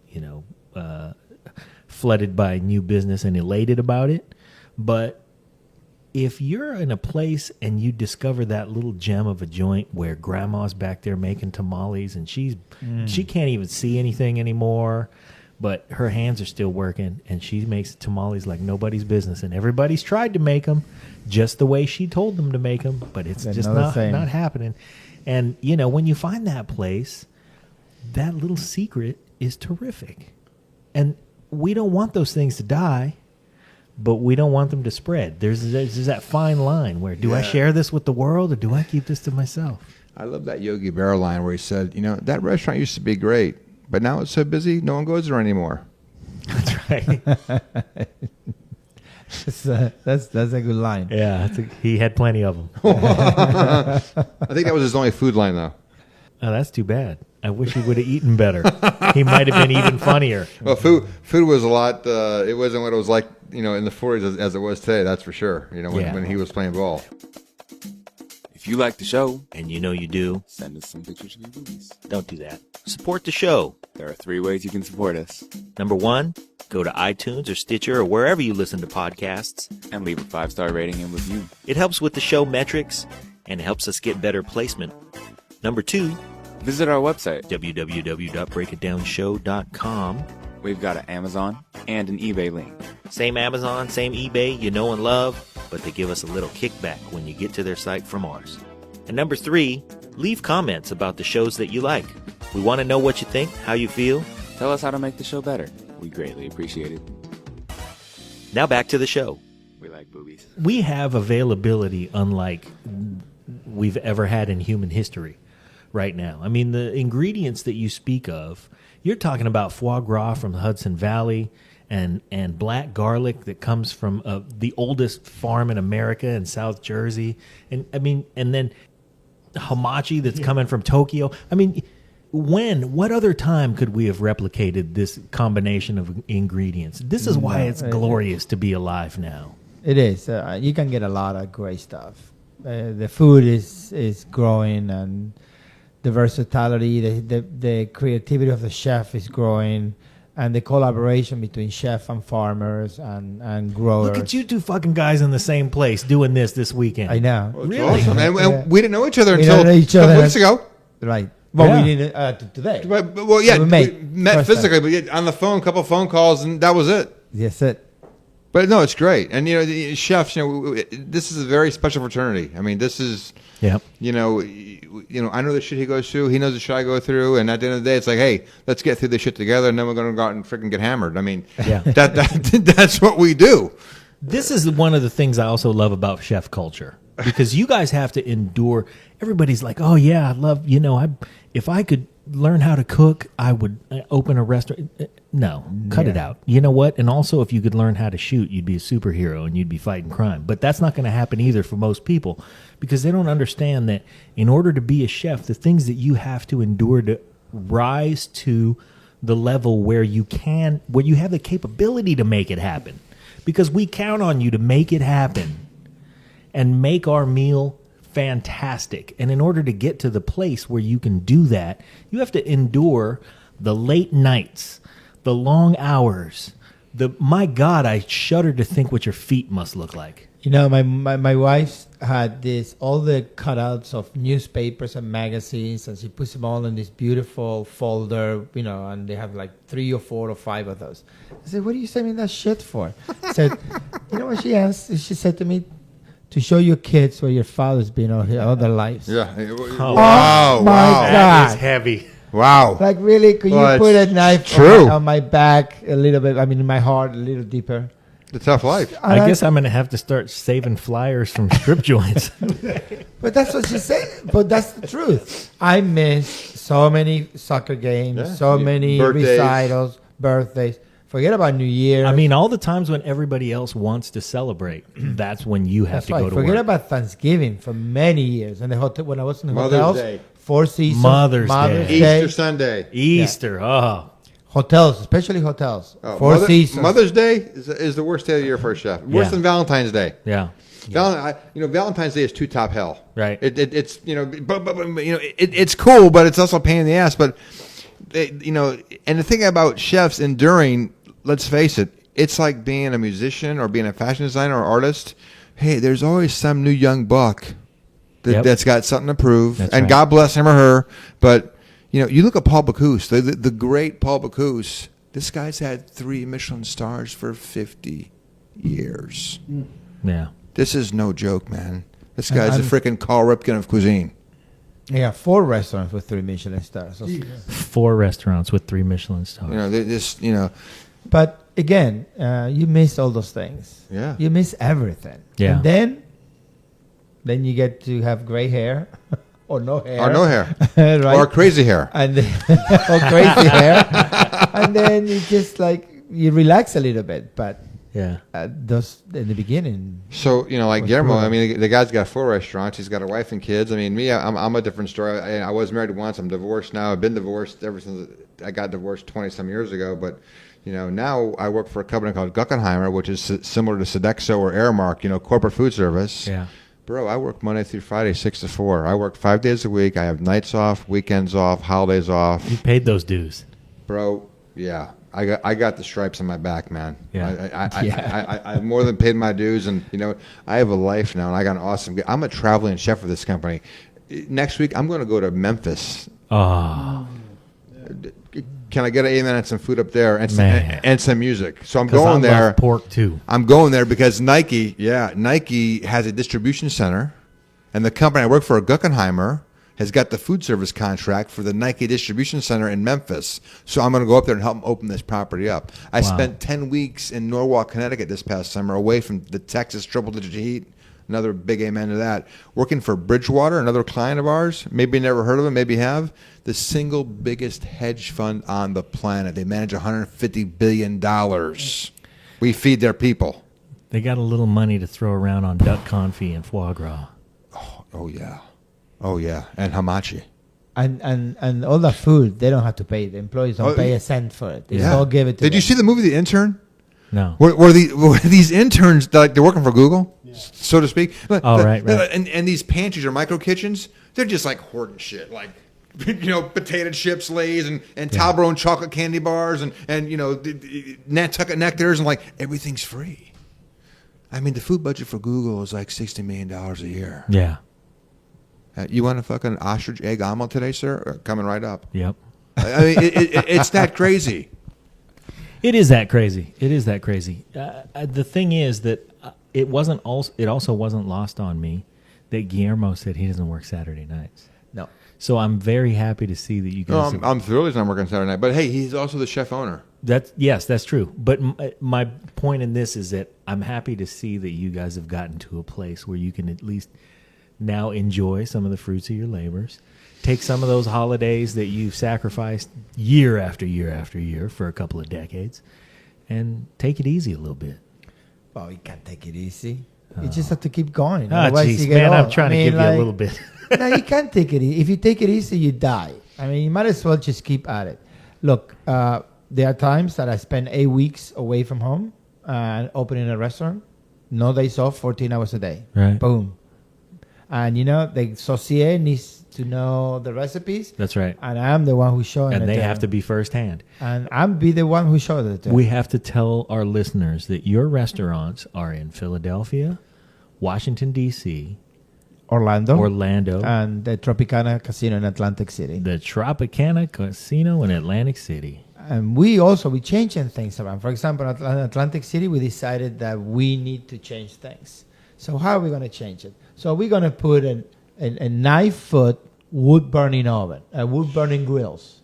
Speaker 4: flooded by new business and elated about it, but if you're in a place and you discover that little gem of a joint where grandma's back there making tamales and she can't even see anything anymore, but her hands are still working and she makes tamales like nobody's business, and everybody's tried to make them just the way she told them to make them, but it's
Speaker 1: They're
Speaker 4: just
Speaker 1: not the
Speaker 4: not
Speaker 1: same.
Speaker 4: happening. And, when you find that place, that little secret is terrific. And we don't want those things to die, but we don't want them to spread. There's that fine line where do I share this with the world or do I keep this to myself?
Speaker 2: I love that Yogi Berra line where he said, that restaurant used to be great, but now it's so busy, no one goes there anymore.
Speaker 4: That's right.
Speaker 1: That's a good line.
Speaker 4: Yeah, he had plenty of them.
Speaker 2: I think that was his only food line, though.
Speaker 4: Oh, that's too bad. I wish he would have eaten better. He might have been even funnier.
Speaker 2: Well, food was a lot. It wasn't what it was like, in the 40s as it was today. That's for sure. When he was playing ball.
Speaker 3: If you like the show,
Speaker 4: And you do.
Speaker 3: send us some pictures of your boobies.
Speaker 4: Don't do that. Support the show.
Speaker 3: There are 3 ways you can support us.
Speaker 4: Number 1, go to iTunes or Stitcher or wherever you listen to podcasts.
Speaker 3: And leave a 5-star rating and review.
Speaker 4: It helps with the show metrics and helps us get better placement. Number 2,
Speaker 3: Visit our website.
Speaker 4: www.breakitdownshow.com.
Speaker 3: We've got an Amazon and an eBay link.
Speaker 4: Same Amazon, same eBay, you know and love, but they give us a little kickback when you get to their site from ours. And number 3, leave comments about the shows that you like. We want to know what you think, how you feel.
Speaker 3: Tell us how to make the show better. We greatly appreciate it.
Speaker 4: Now back to the show.
Speaker 3: We like boobies.
Speaker 4: We have availability unlike we've ever had in human history right now. I mean, the ingredients that you speak of, you're talking about foie gras from the Hudson Valley and black garlic that comes from the oldest farm in America in South Jersey. And then hamachi that's coming from Tokyo. I mean, what other time could we have replicated this combination of ingredients? This is why it's glorious to be alive now.
Speaker 1: It is. You can get a lot of great stuff. The food is growing, and the versatility, the creativity of the chef is growing, and the collaboration between chef and farmers and growers.
Speaker 4: Look at you two fucking guys in the same place doing this weekend.
Speaker 1: I know.
Speaker 2: Well, it's
Speaker 4: Really?
Speaker 2: awesome. And
Speaker 1: Yeah.
Speaker 2: we didn't know each other
Speaker 1: We
Speaker 2: until
Speaker 1: don't know each
Speaker 2: a couple
Speaker 1: other.
Speaker 2: weeks ago.
Speaker 1: Right. Well,
Speaker 4: Yeah.
Speaker 1: we didn't today.
Speaker 2: Well, yeah,
Speaker 1: We
Speaker 2: we
Speaker 1: met
Speaker 2: met
Speaker 1: first
Speaker 2: physically, but yeah, on the phone, a couple phone calls, and that was it.
Speaker 1: Yes, it.
Speaker 2: But no, it's great. And, the chefs, this is a very special fraternity. I mean, this is,
Speaker 4: Yep.
Speaker 2: I know the shit he goes through. He knows the shit I go through. And at the end of the day, it's like, hey, let's get through this shit together, and then we're going to go out and freaking get hammered. I mean,
Speaker 4: Yeah.
Speaker 2: that's what we do.
Speaker 4: This is one of the things I also love about chef culture, because you guys have to endure. Everybody's like, oh yeah, I love, if I could learn how to cook, I would open a restaurant. No, cut it out. You know what? And also, if you could learn how to shoot, you'd be a superhero and you'd be fighting crime. But that's not going to happen either for most people, because they don't understand that in order to be a chef, the things that you have to endure to rise to the level where you have the capability to make it happen. Because we count on you to make it happen and make our meal fantastic. And in order to get to the place where you can do that, you have to endure the late nights, the long hours. My God, I shudder to think what your feet must look like.
Speaker 1: My wife had all the cutouts of newspapers and magazines, and she puts them all in this beautiful folder, and they have like 3 or 4 or 5 of those. I said, what are you sending that shit for? I said, you know what she asked? She said to me, to show your kids where your father's been all their lives.
Speaker 2: Yeah.
Speaker 1: Oh, my God.
Speaker 4: That is heavy.
Speaker 2: Wow.
Speaker 1: Like, really, could
Speaker 2: Well,
Speaker 1: you put a
Speaker 2: it's
Speaker 1: knife
Speaker 2: true.
Speaker 1: on my back a little bit, in my heart a little deeper?
Speaker 2: The tough life.
Speaker 4: I guess I'm going to have to start saving flyers from strip joints.
Speaker 1: But that's what she said. But that's the truth. I miss so many soccer games,
Speaker 2: Yeah.
Speaker 1: so many
Speaker 2: Birthdays.
Speaker 1: recitals, birthdays. Forget about New Year.
Speaker 4: I mean, all the times when everybody else wants to celebrate, that's when you have
Speaker 1: that's
Speaker 4: to
Speaker 1: right.
Speaker 4: go to
Speaker 1: Forget
Speaker 4: work.
Speaker 1: about Thanksgiving for many years. And the hotel, when I was in the
Speaker 2: Mother's
Speaker 1: hotels,
Speaker 2: Day.
Speaker 1: 4 Seasons,
Speaker 4: Mother's Day.
Speaker 2: Easter Sunday.
Speaker 4: Easter,
Speaker 1: hotels, especially hotels.
Speaker 2: Oh,
Speaker 1: 4 Seasons.
Speaker 2: Mother's Day is the worst day of the year for a chef. Worse
Speaker 4: Yeah.
Speaker 2: than Valentine's Day.
Speaker 4: yeah.
Speaker 2: Valentine's Day is too top hell.
Speaker 4: Right.
Speaker 2: It's it's cool, but it's also a pain in the ass. But and the thing about chefs enduring, let's face it, it's like being a musician or being a fashion designer or artist. Hey, there's always some new young buck that's got something to prove,
Speaker 4: That's
Speaker 2: and
Speaker 4: right.
Speaker 2: God bless him or her. But you look at Paul Bocuse, the great Paul Bocuse. This guy's had 3 Michelin stars for 50 years.
Speaker 4: Yeah.
Speaker 2: This is no joke, man. This guy's a freaking Carl Ripken of cuisine.
Speaker 1: Yeah, 4 restaurants with 3 Michelin stars. So
Speaker 4: 4 restaurants with 3 Michelin stars.
Speaker 1: But again, you miss all those things.
Speaker 2: Yeah.
Speaker 1: You miss everything.
Speaker 4: Yeah.
Speaker 1: And then you get to have gray hair or no hair.
Speaker 2: Or no hair.
Speaker 1: right?
Speaker 2: Or crazy hair.
Speaker 1: And or crazy hair. And then you just you relax a little bit. But
Speaker 4: Yeah.
Speaker 1: those in the begining.
Speaker 2: So, like
Speaker 1: Was
Speaker 2: Guillermo,
Speaker 1: brutal.
Speaker 2: I mean, the guy's got 4 restaurants. He's got a wife and kids. I mean, me, I'm a different story. I was married once. I'm divorced now. I've been divorced ever since I got divorced 20-some years ago. But, now I work for a company called Guggenheimer, which is similar to Sodexo or Aramark, corporate food service.
Speaker 4: Yeah.
Speaker 2: Bro, I work Monday through Friday, 6 to 4. I work 5 days a week. I have nights off, weekends off, holidays off.
Speaker 4: You paid those dues.
Speaker 2: Bro, yeah. I got the stripes on my back, man.
Speaker 4: Yeah.
Speaker 2: I've more than paid my dues, and I have a life now, and I got an awesome. I'm a traveling chef for this company. Next week, I'm going to go to Memphis.
Speaker 4: Oh,
Speaker 2: Can I get an amen and some food up there and
Speaker 4: Man.
Speaker 2: and some music? So I'm
Speaker 4: 'cause
Speaker 2: going
Speaker 4: I
Speaker 2: there.
Speaker 4: love pork too.
Speaker 2: I'm going there because Nike has a distribution center, and the company I work for, Guggenheimer, has got the food service contract for the Nike distribution center in Memphis. So I'm going to go up there and help them open this property up. I spent 10 weeks in Norwalk, Connecticut this past summer, away from the Texas triple-digit heat. Another big amen to that. Working for Bridgewater, another client of ours. Maybe never heard of them, maybe have. The single biggest hedge fund on the planet. They manage $150 billion. We feed their people.
Speaker 4: They got a little money to throw around on duck confit and foie gras.
Speaker 2: Oh, yeah. Oh, yeah. And hamachi.
Speaker 1: And all the food, they don't have to pay. The employees don't pay a cent for it. They all give it to
Speaker 2: Did you
Speaker 1: them.
Speaker 2: see the movie The Intern?
Speaker 4: No.
Speaker 2: Were these interns like they're working for Google, so to speak?
Speaker 4: Right.
Speaker 2: And these pantries are micro kitchens. They're just like hoarding shit, like potato chips, Lay's, and Toblerone chocolate candy bars, and Nantucket nectars, and like everything's free. I mean, the food budget for Google is like $60 million a year.
Speaker 4: Yeah.
Speaker 2: You want a fucking ostrich egg omelet today, sir? Coming right up.
Speaker 4: Yep.
Speaker 2: I mean, it's that crazy.
Speaker 4: It is that crazy. The thing is that it also wasn't lost on me that Guillermo said he doesn't work Saturday nights.
Speaker 1: No.
Speaker 4: So I'm very happy to see that you guys.
Speaker 2: I'm thrilled he's not working Saturday night. But hey, he's also the chef owner.
Speaker 4: That's true. But my point in this is that I'm happy to see that you guys have gotten to a place where you can at least now enjoy some of the fruits of your labors. Take some of those holidays that you've sacrificed year after year after year for a couple of decades, and take it easy a little bit.
Speaker 1: Well, you can't take it easy. You just have to keep going.
Speaker 4: Oh,
Speaker 1: Otherwise
Speaker 4: jeez,
Speaker 1: you get
Speaker 4: man, I'm
Speaker 1: old.
Speaker 4: trying to give you a little bit.
Speaker 1: No, you can't take it easy. If you take it easy, you die. I mean, you might as well just keep at it. Look, there are times that I spend 8 weeks away from home and opening a restaurant. No days off, 14 hours a day.
Speaker 4: Right.
Speaker 1: Boom. And, the sommelier needs to know the recipes.
Speaker 4: That's right.
Speaker 1: And I'm the one who's showing it.
Speaker 4: And they have to be firsthand.
Speaker 1: And I'm be the one who shows it to them.
Speaker 4: We have to tell our listeners that your restaurants are in Philadelphia, Washington, D.C.,
Speaker 1: Orlando,
Speaker 4: and
Speaker 1: the Tropicana Casino in Atlantic City.
Speaker 4: The Tropicana Casino in Atlantic City.
Speaker 1: And we changing things around. For example, in Atlantic City, we decided that we need to change things. So how are we going to change it? So we're going to put a 9-foot wood-burning oven, wood-burning grills.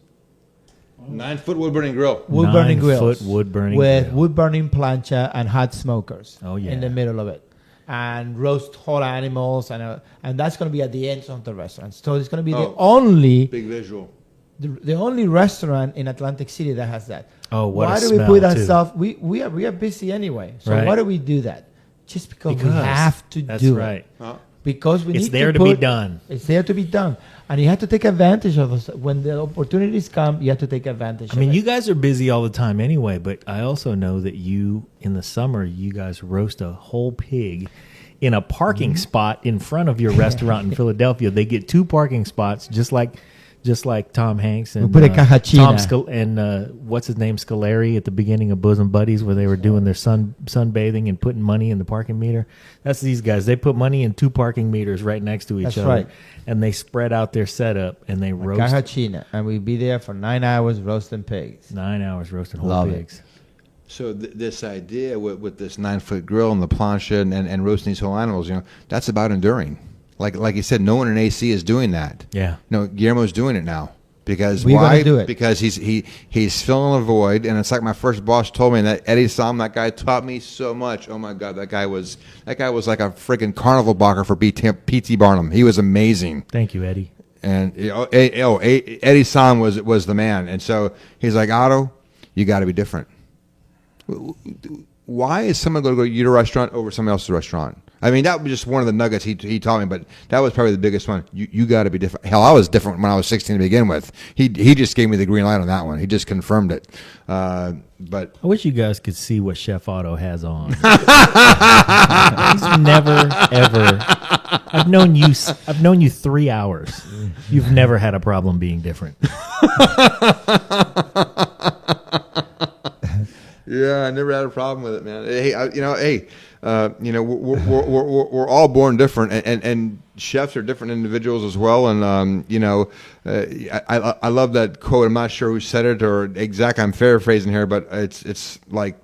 Speaker 2: 9-foot wood-burning grill.
Speaker 1: Wood-burning grills.
Speaker 4: 9-foot wood-burning
Speaker 1: with
Speaker 4: grill.
Speaker 1: wood-burning plancha and hot smokers.
Speaker 4: Oh, yeah.
Speaker 1: In the middle of it. And roast whole animals. And that's going to be at the end of the restaurant. So it's going to be the only...
Speaker 2: Big visual.
Speaker 1: The only restaurant in Atlantic City that has that.
Speaker 4: Oh, what
Speaker 1: why
Speaker 4: a
Speaker 1: do
Speaker 4: smell,
Speaker 1: we put that
Speaker 4: too.
Speaker 1: stuff? We are busy anyway. So
Speaker 4: Right.
Speaker 1: why do we do that? Just because we have to
Speaker 4: That's
Speaker 1: do
Speaker 4: right.
Speaker 1: it. Because we
Speaker 4: It's
Speaker 1: need
Speaker 4: there
Speaker 1: to
Speaker 4: to be
Speaker 1: put-
Speaker 4: done.
Speaker 1: It's there to be done, and you have to take advantage of those. When the opportunities come, you have to take advantage.
Speaker 4: I mean,
Speaker 1: of
Speaker 4: you
Speaker 1: it.
Speaker 4: guys are busy all the time anyway, but I also know that in the summer, you guys roast a whole pig in a parking spot in front of your restaurant in Philadelphia. They get 2 parking spots, just like Tom Hanks and
Speaker 1: We put a cajachina.
Speaker 4: and what's his name, Scolari at the beginning of Bosom Buddies, where they were doing their sunbathing and putting money in the parking meter. That's these guys. They put money in 2 parking meters right next to each
Speaker 1: That's
Speaker 4: other,
Speaker 1: right.
Speaker 4: and they spread out their setup and they roast
Speaker 1: Cajachina, and we'd be there for 9 hours roasting pigs.
Speaker 4: 9 hours roasting whole
Speaker 1: Love it.
Speaker 4: pigs.
Speaker 2: So this idea with this 9-foot grill and the plancha and roasting these whole animals, that's about enduring. Like you said, no one in AC is doing that.
Speaker 4: Yeah.
Speaker 2: No, Guillermo's doing it now. Because
Speaker 1: We
Speaker 2: why?
Speaker 1: gotta do it.
Speaker 2: Because he's filling a void, and it's like my first boss told me that Eddie Salm, that guy taught me so much. Oh my God, that guy was like a freaking carnival barker for P.T. Barnum. He was amazing.
Speaker 4: Thank you, Eddie.
Speaker 2: And Eddie Salm was the man. And so he's like, Otto, you got to be different. Why is someone going to go to your restaurant over somebody else's restaurant? I mean, that was just one of the nuggets he taught me, but that was probably the biggest one. You got to be different. Hell, I was different when I was 16 to begin with. He just gave me the green light on that one. He just confirmed it. But
Speaker 4: I wish you guys could see what Chef Otto has on. He's never ever. I've known you 3 hours. You've never had a problem being different.
Speaker 2: yeah, I never had a problem with it, man. Hey, we're all born different, and chefs are different individuals as well. And I love that quote. I'm not sure who said it or exactly. I'm paraphrasing here, but it's like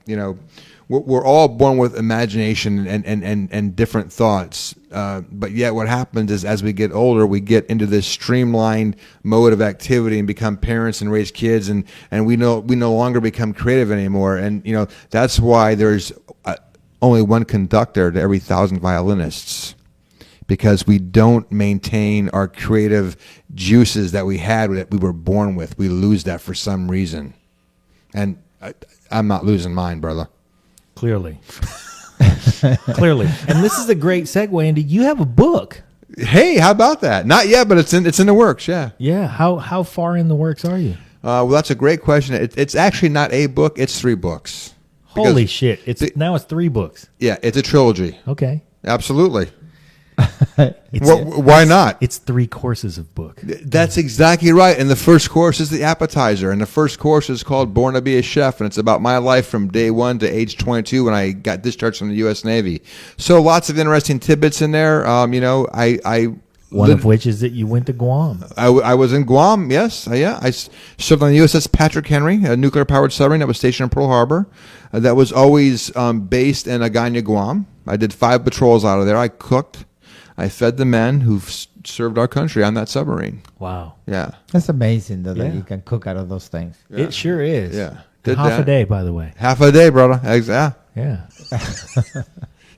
Speaker 2: we're all born with imagination and different thoughts. But yet, what happens is as we get older, we get into this streamlined mode of activity and become parents and raise kids, and we no longer become creative anymore. And that's why there's only one conductor to every 1,000 violinists, because we don't maintain our creative juices that we had, that we were born with. We lose that for some reason. And I'm not losing mine, brother.
Speaker 4: Clearly. And this is a great segue into, you have a book.
Speaker 2: Hey, how about that? Not yet, but it's in the works. Yeah.
Speaker 4: Yeah. How far in the works are you?
Speaker 2: Well, that's a great question. It's actually not a book; it's 3 books.
Speaker 4: Holy shit! It's 3 books.
Speaker 2: Yeah, it's a trilogy.
Speaker 4: Okay.
Speaker 2: Absolutely.
Speaker 4: It's,
Speaker 2: Why not?
Speaker 4: It's 3 courses of book.
Speaker 2: That's exactly right. And the first course is the appetizer. And the first course is called Born to be a Chef. And it's about my life from day 1 to age 22 when I got discharged from the U.S. Navy. So lots of interesting tidbits in there.
Speaker 4: One of which is that you went to Guam.
Speaker 2: I was in Guam, yes. I served on the USS Patrick Henry, a nuclear-powered submarine that was stationed in Pearl Harbor. That was always based in Agana, Guam. I did 5 patrols out of there. I cooked. I fed the men who served our country on that submarine.
Speaker 4: Wow.
Speaker 2: Yeah.
Speaker 1: That's amazing, though, that
Speaker 4: Yeah.
Speaker 1: you can cook out of those things.
Speaker 2: Yeah.
Speaker 4: It sure is.
Speaker 2: Yeah.
Speaker 4: Half a day, by the way.
Speaker 2: Half a day, brother. Yeah.
Speaker 4: Yeah.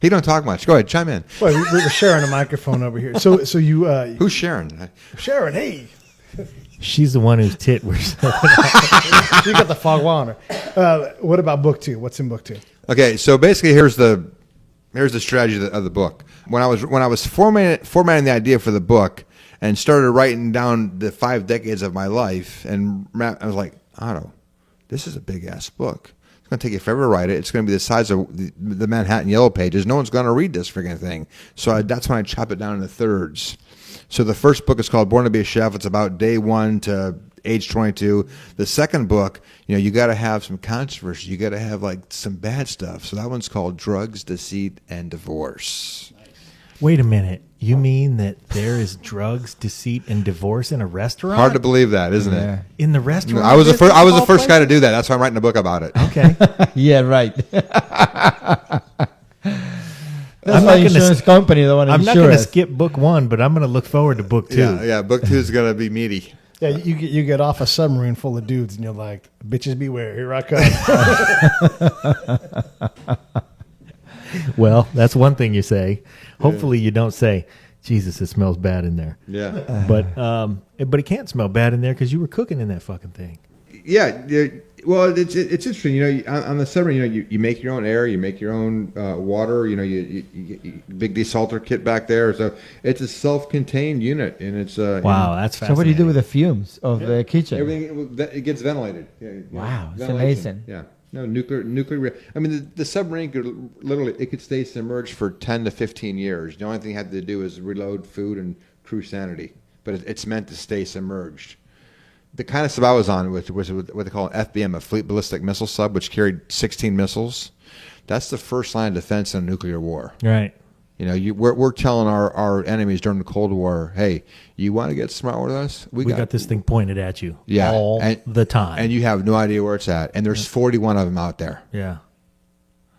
Speaker 2: He don't talk much. Go ahead, chime in.
Speaker 5: Well, we were sharing a microphone over here. So you
Speaker 2: Who's Sharon?
Speaker 5: Sharon, hey,
Speaker 4: She's the one whose tit was.
Speaker 5: you got the fog on her. What about book 2? What's in book 2?
Speaker 2: Okay, so basically, here's the strategy of the book. When I was formatting the idea for the book and started writing down the 5 decades of my life, and I was like, Otto, this is a big ass book. It's going to take you forever to write it. It's going to be the size of the Manhattan Yellow Pages. No one's going to read this freaking thing. So that's when I chop it down into thirds. So the first book is called Born to be a Chef. It's about day 1 to age 22. The second book, you got to have some controversy. You got to have like some bad stuff. So that one's called Drugs, Deceit, and Divorce.
Speaker 4: Wait a minute. You mean that there is drugs, deceit, and divorce in a restaurant?
Speaker 2: Hard to believe that, isn't it?
Speaker 4: In the restaurant?
Speaker 2: I was the first guy to do that. That's why I'm writing a book about it.
Speaker 4: Okay.
Speaker 1: Yeah, right. That's
Speaker 4: I'm
Speaker 1: why
Speaker 4: not gonna
Speaker 1: insurance company the one
Speaker 4: I'm not going to
Speaker 1: insure us.
Speaker 4: skip book 1, but I'm going to look forward to book 2.
Speaker 2: Yeah. Book 2 is going to be meaty.
Speaker 5: Yeah, you get off a submarine full of dudes, and you're like, bitches beware, here I come.
Speaker 4: Well, that's one thing you say. Hopefully you don't say, Jesus, it smells bad in there.
Speaker 2: Yeah.
Speaker 4: But it can't smell bad in there because you were cooking in that fucking thing.
Speaker 2: Yeah. Well, it's interesting. On the submarine, you make your own air, you make your own water. You big desalter kit back there. So it's a self-contained unit, and it's
Speaker 4: Wow, that's
Speaker 1: So
Speaker 4: fascinating.
Speaker 1: what do you do with the fumes of the kitchen?
Speaker 2: everything. It gets ventilated. Yeah,
Speaker 1: Wow, it's
Speaker 2: ventilation.
Speaker 1: amazing.
Speaker 2: Yeah. No nuclear. I mean, the submarine could stay submerged for 10 to 15 years. The only thing it had to do is reload food and crew sanity, but it's meant to stay submerged. The kind of sub I was on, which was what they call an FBM, a Fleet Ballistic Missile Sub, which carried 16 missiles. That's the first line of defense in a nuclear war.
Speaker 4: Right.
Speaker 2: We're telling our enemies during the Cold War, hey, you want to get smart with us?
Speaker 4: We got this thing pointed at you all the time.
Speaker 2: And you have no idea where it's at. And there's 41 of them out there.
Speaker 4: Yeah.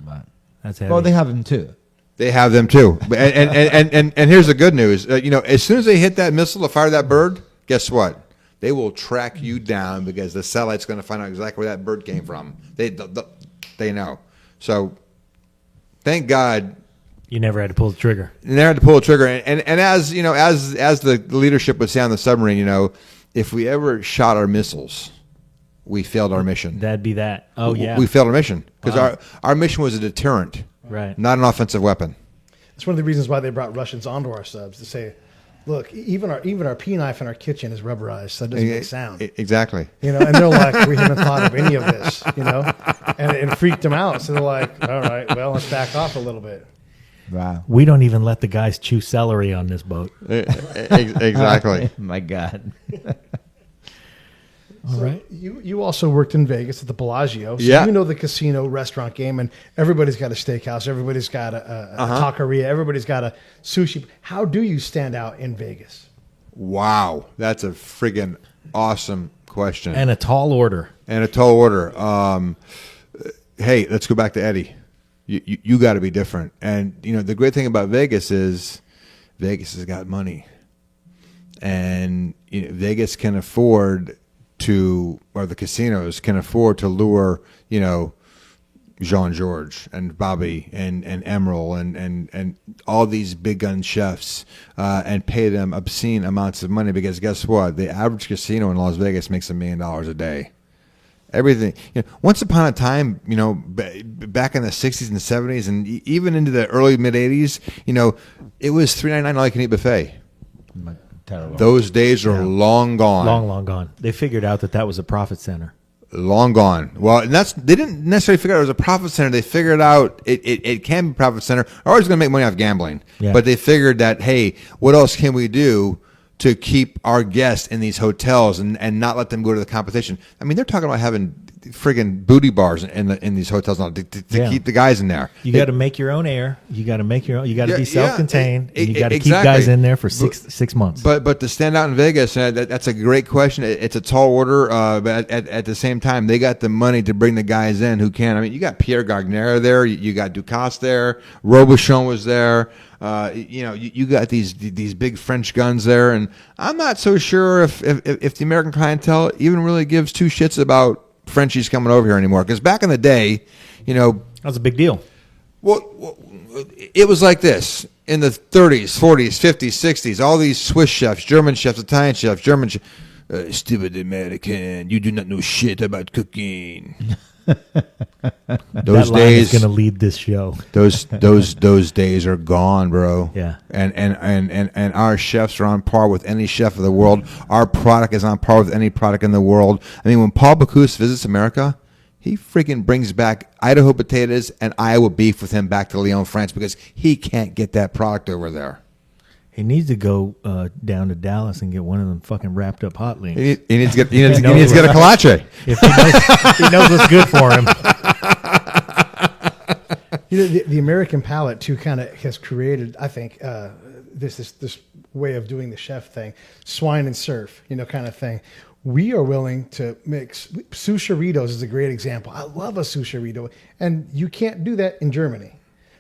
Speaker 1: Right.
Speaker 4: That's heavy.
Speaker 1: Well, they have them too.
Speaker 2: They have them too. And here's the good news. As soon as they hit that missile to fire that bird, guess what? They will track you down because the satellite's going to find out exactly where that bird came from. They know. So thank God
Speaker 4: you never had to pull the trigger.
Speaker 2: you never had to pull the trigger. And as the leadership would say on the submarine, if we ever shot our missiles, we failed our mission.
Speaker 4: That'd be that. Oh, yeah.
Speaker 2: We failed our mission because our mission was a deterrent,
Speaker 4: Right.
Speaker 2: not an offensive weapon.
Speaker 5: That's one of the reasons why they brought Russians onto our subs to say, look, even our pea knife in our kitchen is rubberized, so it doesn't make sound.
Speaker 2: Exactly.
Speaker 5: And they're like, we haven't thought of any of this, and it freaked them out. So they're like, all right, well, let's back off a little bit.
Speaker 1: Wow.
Speaker 4: We don't even let the guys chew celery on this boat.
Speaker 2: Exactly.
Speaker 1: My God.
Speaker 5: All right. You also worked in Vegas at the Bellagio. So
Speaker 2: Yeah.
Speaker 5: you know the casino restaurant game, and everybody's got a steakhouse. Everybody's got a taqueria. Everybody's got a sushi. How do you stand out in Vegas?
Speaker 2: Wow, that's a friggin' awesome question.
Speaker 4: And a tall order.
Speaker 2: And a tall order. Hey, let's go back to Eddie. You got to be different. And the great thing about Vegas is Vegas has got money, and Vegas can afford or the casinos can afford to lure Jean-Georges and Bobby and Emerald and all these big gun chefs and pay them obscene amounts of money because guess what? The average casino in Las Vegas makes $1 million a day. Everything. Once upon a time, back in the 60s and 70s and even into the early mid 80s, it was $3.99 all you can eat buffet.
Speaker 1: Terrible.
Speaker 2: Those days are long gone.
Speaker 4: Long gone. They figured out that was a profit center.
Speaker 2: Long gone. Well, and they didn't necessarily figure out it was a profit center. They figured out it can be a profit center. They're always going to make money off gambling.
Speaker 4: Yeah.
Speaker 2: But they figured that, hey, what else can we do to keep our guests in these hotels and not let them go to the competition? I mean, they're talking about having friggin' booty bars in these hotels now to keep the guys in there.
Speaker 4: You got to make your own air. You got to make your own. You got to be self-contained. And you got to keep
Speaker 2: exactly.
Speaker 4: guys in there for six months.
Speaker 2: But to stand out in Vegas, that's a great question. It's a tall order, but at the same time, they got the money to bring the guys in who can. I mean, you got Pierre Gagnaire there. You got Ducasse there. Robuchon was there. You got these big French guns there, and I'm not so sure if the American clientele even really gives two shits about Frenchies coming over here anymore. Because back in the day,
Speaker 4: that was a big deal.
Speaker 2: Well, it was like this in the 30s, 40s, 50s, 60s. All these Swiss chefs, German chefs, Italian chefs, German chefs. Stupid American, you do not know shit about cooking. Those
Speaker 4: that line
Speaker 2: days
Speaker 4: is going to lead this show.
Speaker 2: Those days are gone, bro.
Speaker 4: Yeah.
Speaker 2: And our chefs are on par with any chef of the world. Our product is on par with any product in the world. I mean, when Paul Bocuse visits America, he freaking brings back Idaho potatoes and Iowa beef with him back to Lyon, France, because he can't get that product over there.
Speaker 4: He needs to go down to Dallas and get one of them fucking wrapped up hot links.
Speaker 2: He needs to get a kolache.
Speaker 4: If he knows what's good for him.
Speaker 5: The American palate too kind of has created, I think, this way of doing the chef thing, swine and surf, kind of thing. We are willing to mix. Susharitos is a great example. I love a susharito, and you can't do that in Germany.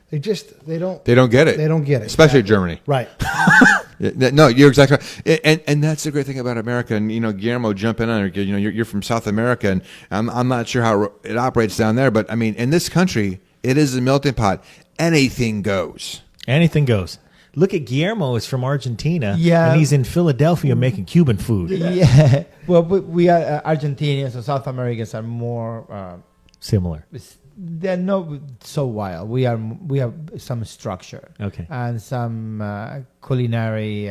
Speaker 5: They don't get it. They don't get it,
Speaker 2: especially Germany.
Speaker 5: Right.
Speaker 2: No, you're exactly right. And that's the great thing about America. And Guillermo, jump in on it. You're from South America, and I'm not sure how it operates down there, but I mean, in this country, it is a melting pot. Anything goes.
Speaker 4: Anything goes. Look at Guillermo is from Argentina,
Speaker 1: Yeah.
Speaker 4: and he's in Philadelphia making Cuban food.
Speaker 1: Yeah. Well, we are Argentinians, so South Americans are more
Speaker 4: Similar.
Speaker 1: they're not so wild. We have some structure,
Speaker 4: Okay.
Speaker 1: and some culinary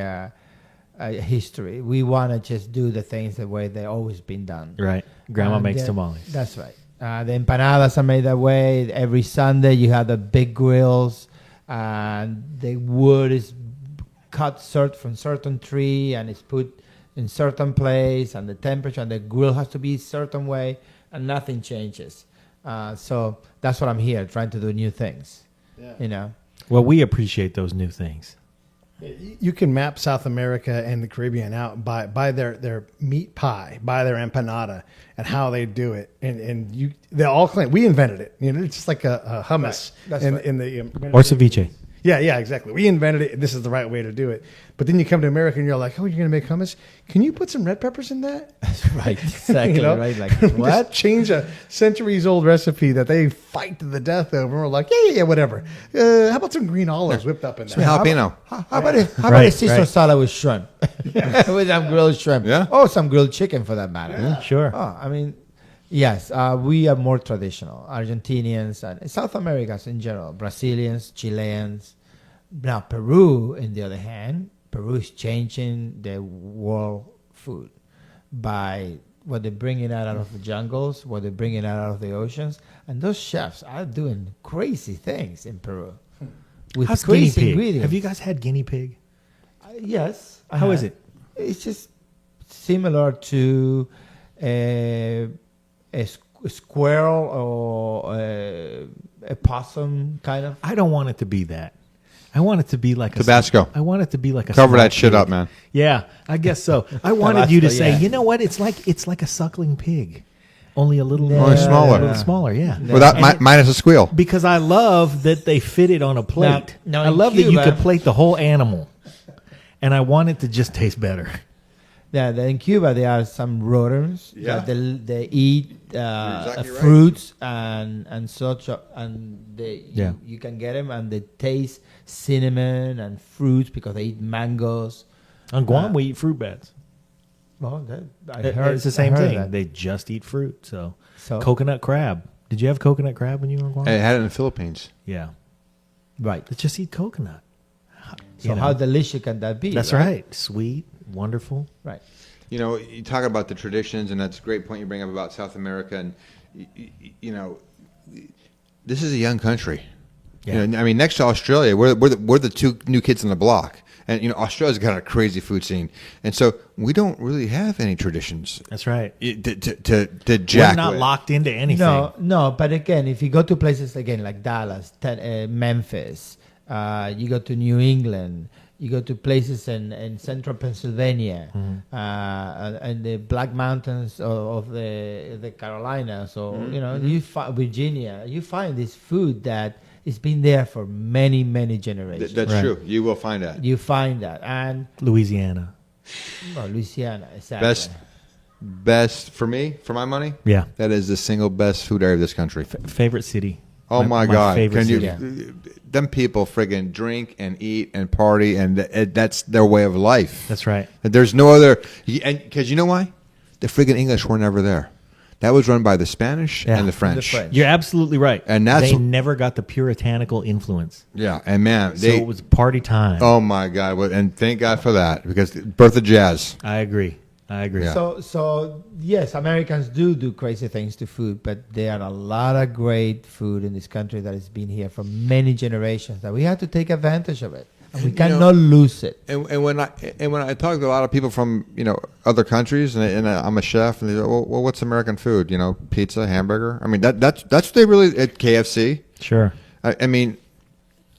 Speaker 1: history. We want to just do the things the way they've always been done.
Speaker 4: Right. Grandma
Speaker 1: And
Speaker 4: makes tamales.
Speaker 1: That's right. The empanadas are made that way. Every Sunday you have the big grills, and the wood is cut from certain tree, and it's put in certain place, and the temperature and the grill has to be a certain way, and nothing changes. So that's what I'm here, trying to do new things. Yeah.
Speaker 4: Well, we appreciate those new things.
Speaker 5: You can map South America and the Caribbean out by their meat pie, by their empanada, and how they do it. And they all claim we invented it. It's just like a hummus
Speaker 1: Right.
Speaker 5: in the
Speaker 4: Or ceviche.
Speaker 5: Yeah, exactly. We invented it. This is the right way to do it. But then you come to America and you're like, oh, you're going to make hummus? Can you put some red peppers in that?
Speaker 1: Right. Exactly. Right. Like what?
Speaker 5: Just change a centuries-old recipe that they fight to the death over. And we're like, yeah, whatever. How about some green olives whipped up in
Speaker 2: Some
Speaker 5: there?
Speaker 2: jalapeno.
Speaker 1: How about a
Speaker 4: Right,
Speaker 1: Caesar
Speaker 4: right.
Speaker 1: salad with shrimp? With some grilled shrimp.
Speaker 2: Yeah.
Speaker 1: Or some grilled chicken for that matter.
Speaker 4: Yeah, sure.
Speaker 1: Oh, I mean, yes, we are more traditional. Argentinians and South Americans in general. Brazilians, Chileans. Now, Peru, on the other hand, Peru is changing the world food by what they're bringing out of the jungles, what they're bringing out of the oceans. And those chefs are doing crazy things in Peru. With
Speaker 4: How's guinea
Speaker 1: crazy
Speaker 4: pig?
Speaker 1: ingredients.
Speaker 4: Have you guys had guinea pig?
Speaker 1: Yes. I
Speaker 4: How is
Speaker 1: have.
Speaker 4: it?
Speaker 1: It's just similar to a squirrel or a possum kind of.
Speaker 4: I don't want it to be that. I want it to be like
Speaker 2: Tabasco.
Speaker 4: I want it to be like a
Speaker 2: Cover
Speaker 4: small
Speaker 2: that shit
Speaker 4: pig.
Speaker 2: up, man.
Speaker 4: Yeah, I guess so. I wanted you to
Speaker 1: Tabasco,
Speaker 4: say,
Speaker 1: yeah.
Speaker 4: you know what? It's like a suckling pig, only a little
Speaker 1: Only
Speaker 2: smaller.
Speaker 4: a little smaller. Yeah.
Speaker 2: Without minus a squeal.
Speaker 4: Because I love that they fit it on a plate.
Speaker 1: Now
Speaker 4: I
Speaker 1: in
Speaker 4: love that you
Speaker 1: Cuba-
Speaker 4: could plate the whole animal, and I want it to just taste better.
Speaker 1: Yeah, in Cuba there are some rodents
Speaker 2: Yeah.
Speaker 1: that they eat
Speaker 2: exactly right.
Speaker 1: fruits and such, and
Speaker 4: Yeah.
Speaker 1: you can get them and they taste cinnamon and fruits because they eat mangoes.
Speaker 4: On Guam, we eat fruit bats.
Speaker 1: Well,
Speaker 4: It's the same
Speaker 1: I heard
Speaker 4: thing.
Speaker 1: that.
Speaker 4: They just eat fruit. So
Speaker 1: So
Speaker 4: coconut crab. Did you have coconut crab when you were in Guam?
Speaker 2: I had it in the Philippines.
Speaker 4: Yeah.
Speaker 1: right.
Speaker 4: Let's just eat coconut.
Speaker 1: So how delicious can that be?
Speaker 4: That's right. Sweet, wonderful.
Speaker 1: Right.
Speaker 2: You know, you talk about the traditions, and that's a great point you bring up about South America. And, you know, this is a young country.
Speaker 4: Yeah.
Speaker 2: You know, I mean, next to Australia, we're the two new kids on the block. And, you know, Australia's got a crazy food scene. And so we don't really have any traditions
Speaker 4: That's right.
Speaker 2: to jack
Speaker 4: We're not
Speaker 2: with.
Speaker 4: locked into anything.
Speaker 1: No. But again, if you go to places again like Dallas, Memphis, you go to New England, you go to places in central Pennsylvania, and the Black Mountains of the Carolinas, or you find Virginia, you find this food that it's been there for many, many generations.
Speaker 2: That's true. You will find that.
Speaker 1: You find that. And
Speaker 4: Louisiana.
Speaker 1: Louisiana, exactly.
Speaker 2: Best for me, for my money.
Speaker 4: Yeah.
Speaker 2: That is the single best food area of this country.
Speaker 4: Favorite city.
Speaker 2: Oh my God!
Speaker 4: Favorite
Speaker 2: Can you?
Speaker 4: city.
Speaker 2: Them people friggin' drink and eat and party, and that's their way of life.
Speaker 4: That's right.
Speaker 2: There's no other. Because you know why? The friggin' English were never there. That was run by the Spanish and the French.
Speaker 4: You're absolutely right.
Speaker 2: And that's
Speaker 4: they never got the puritanical influence.
Speaker 2: Yeah, and man,
Speaker 4: So it was party time.
Speaker 2: Oh my God! And thank God for that, because birth of jazz.
Speaker 4: I agree.
Speaker 2: Yeah.
Speaker 1: So yes, Americans do crazy things to food, but there are a lot of great food in this country that has been here for many generations that we have to take advantage of it, and we cannot lose it.
Speaker 2: And when I talk to a lot of people from other countries, and I'm a chef, and they go, well, what's American food? Pizza, hamburger. I mean that's what they really at KFC.
Speaker 4: Sure.
Speaker 2: I mean,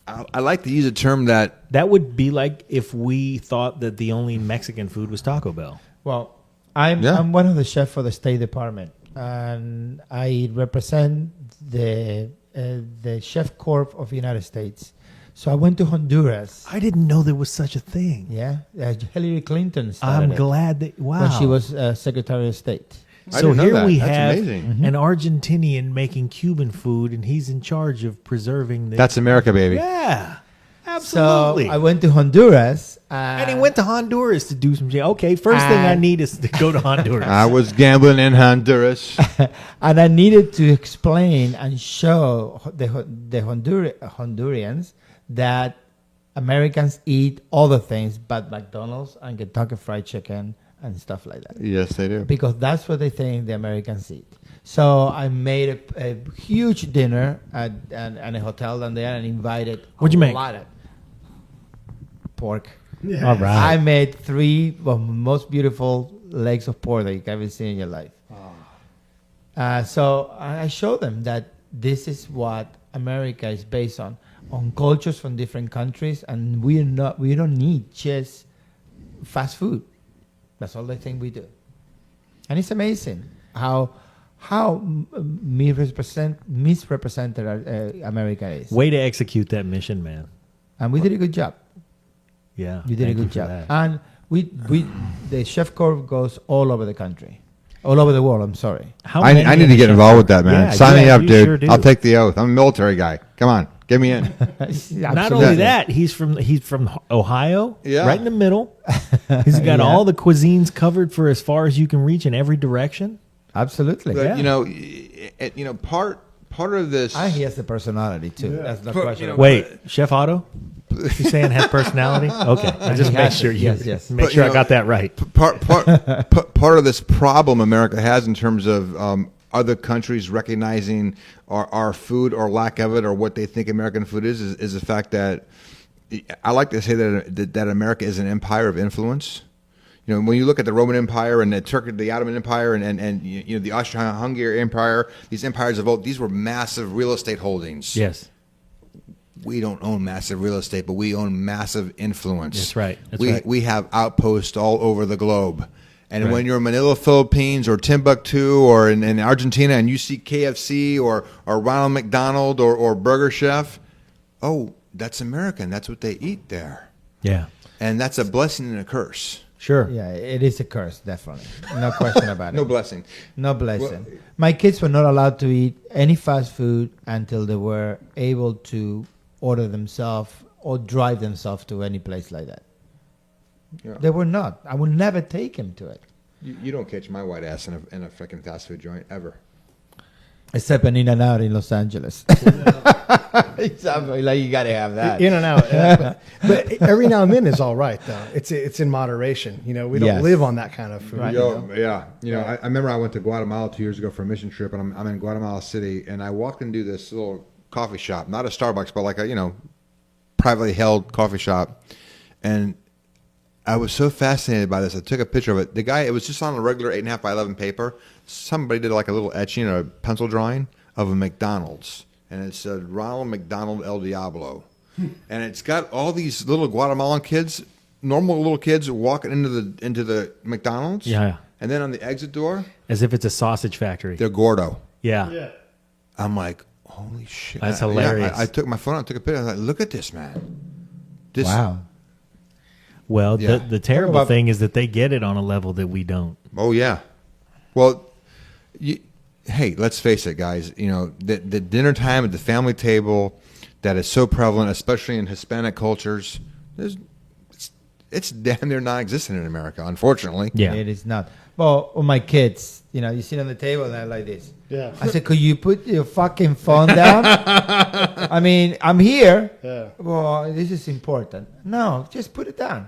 Speaker 2: I like to use a term that
Speaker 4: would be like if we thought that the only Mexican food was Taco Bell.
Speaker 1: Well, I'm one of the chefs for the State Department, and I represent the Chef Corps of the United States. So I went to Honduras.
Speaker 4: I didn't know there was such a thing.
Speaker 1: Yeah, Hillary Clinton started
Speaker 4: I'm
Speaker 1: it
Speaker 4: glad that
Speaker 1: when she was Secretary of State.
Speaker 2: I
Speaker 4: So
Speaker 2: didn't know
Speaker 4: here
Speaker 2: that.
Speaker 4: we
Speaker 2: That's
Speaker 4: have
Speaker 2: amazing.
Speaker 4: an Argentinian making Cuban food, and he's in charge of preserving the.
Speaker 2: That's America, baby.
Speaker 4: Yeah, absolutely.
Speaker 1: So I went to Honduras.
Speaker 4: And he went to Honduras to do some shit. Okay, first thing I need is to go to Honduras.
Speaker 2: I was gambling in Honduras.
Speaker 1: And I needed to explain and show the Hondurans that Americans eat other things but McDonald's and Kentucky Fried Chicken and stuff like that.
Speaker 2: Yes, they do.
Speaker 1: Because that's what they think the Americans eat. So I made a huge dinner at a hotel down there and invited
Speaker 4: What'd you make?
Speaker 1: a lot of pork.
Speaker 5: Yeah.
Speaker 4: All right.
Speaker 1: I made 3 of the most beautiful legs of pork that you've ever seen in your life. So I showed them that this is what America is based on cultures from different countries, and we don't need just fast food. That's all they think we do. And it's amazing how misrepresented America is.
Speaker 4: Way to execute that mission, man.
Speaker 1: And we did a good job.
Speaker 4: Yeah,
Speaker 1: You did a
Speaker 4: thank
Speaker 1: good
Speaker 4: for
Speaker 1: job.
Speaker 4: that.
Speaker 1: And the Chef Corps goes all over the country. All over the world, I'm sorry.
Speaker 4: How
Speaker 2: I
Speaker 4: many
Speaker 2: need to
Speaker 4: in
Speaker 2: get
Speaker 4: the
Speaker 2: involved
Speaker 4: chef
Speaker 2: with that, man.
Speaker 4: Yeah,
Speaker 2: Sign me
Speaker 4: yeah,
Speaker 2: up,
Speaker 4: you
Speaker 2: dude.
Speaker 4: sure do.
Speaker 2: I'll take the oath. I'm a military guy. Come on, get me in.
Speaker 4: Not
Speaker 1: Absolutely.
Speaker 4: only that, he's from Ohio,
Speaker 2: Yeah.
Speaker 4: right in the middle. He's got
Speaker 1: Yeah.
Speaker 4: all the cuisines covered for as far as you can reach in every direction.
Speaker 1: Absolutely.
Speaker 2: But
Speaker 4: Yeah.
Speaker 2: part of this.
Speaker 1: And he has the personality too. That's no
Speaker 2: But,
Speaker 1: question.
Speaker 2: you know,
Speaker 1: about
Speaker 4: Wait, Chef Otto? You saying has personality? Okay, I just
Speaker 1: He
Speaker 4: make
Speaker 1: has
Speaker 4: sure
Speaker 1: it.
Speaker 4: you
Speaker 1: Yes.
Speaker 4: make
Speaker 2: But,
Speaker 4: sure
Speaker 2: you
Speaker 4: I
Speaker 2: know,
Speaker 4: got that right.
Speaker 2: part of this problem America has in terms of other countries recognizing our food or lack of it, or what they think American food is the fact that I like to say that America is an empire of influence. When you look at the Roman Empire and the Ottoman Empire and the Austro-Hungarian Empire, these empires of old, these were massive real estate holdings.
Speaker 4: Yes.
Speaker 2: We don't own massive real estate, but we own massive influence.
Speaker 4: That's right. That's right.
Speaker 2: We have outposts all over the globe. And
Speaker 4: Right.
Speaker 2: when you're in Manila, Philippines, or Timbuktu, or in Argentina, and you see KFC or Ronald McDonald or Burger Chef, oh, that's American. That's what they eat there.
Speaker 4: Yeah.
Speaker 2: And that's a blessing and a curse.
Speaker 4: Sure.
Speaker 1: Yeah, it is a curse, definitely. No question about it.
Speaker 2: No blessing.
Speaker 1: No blessing. My kids were not allowed to eat any fast food until they were able to order themselves or drive themselves to any place like that.
Speaker 2: Yeah.
Speaker 1: They were not. I would never take them to it.
Speaker 2: You don't catch my white ass in a freaking fast food joint ever.
Speaker 1: Except an In-N-Out in Los Angeles. Exactly. Like, you got to have that.
Speaker 5: In and out. But every now and then is all right, though. It's in moderation. You know, we don't
Speaker 1: Yes.
Speaker 5: live on that kind of food.
Speaker 1: Right.
Speaker 5: you know?
Speaker 2: Yeah. You know, I remember I went to Guatemala 2 years ago for a mission trip, and I'm in Guatemala City, and I walked into this little coffee shop, not a Starbucks, but like a, privately held coffee shop. And I was so fascinated by this. I took a picture of it. The guy, it was just on a regular 8.5 by 11 paper. Somebody did like a little etching or a pencil drawing of a McDonald's. And it said Ronald McDonald El Diablo. And it's got all these little Guatemalan kids, normal little kids, walking into the McDonald's.
Speaker 4: Yeah.
Speaker 2: And then on the exit door,
Speaker 4: As if it's a sausage factory.
Speaker 2: they're Gordo.
Speaker 4: Yeah.
Speaker 2: I'm like, holy shit.
Speaker 4: That's hilarious.
Speaker 2: I took my phone out, took a picture. I was like, look at this, man. This,
Speaker 1: Wow.
Speaker 4: Well,
Speaker 2: Yeah.
Speaker 4: the terrible
Speaker 1: about-
Speaker 4: thing is that they get it on a level that we don't.
Speaker 2: Oh, yeah. Well, hey, let's face it, guys. The dinner time at the family table that is so prevalent, especially in Hispanic cultures, it's damn near non-existent in America, unfortunately.
Speaker 4: Yeah.
Speaker 1: It is not. Well, my kids, you sit on the table and they're like this.
Speaker 5: Yeah.
Speaker 1: I said, could you put your fucking phone down? I mean, I'm here.
Speaker 5: Yeah.
Speaker 1: Well, this is important. No, just put it down.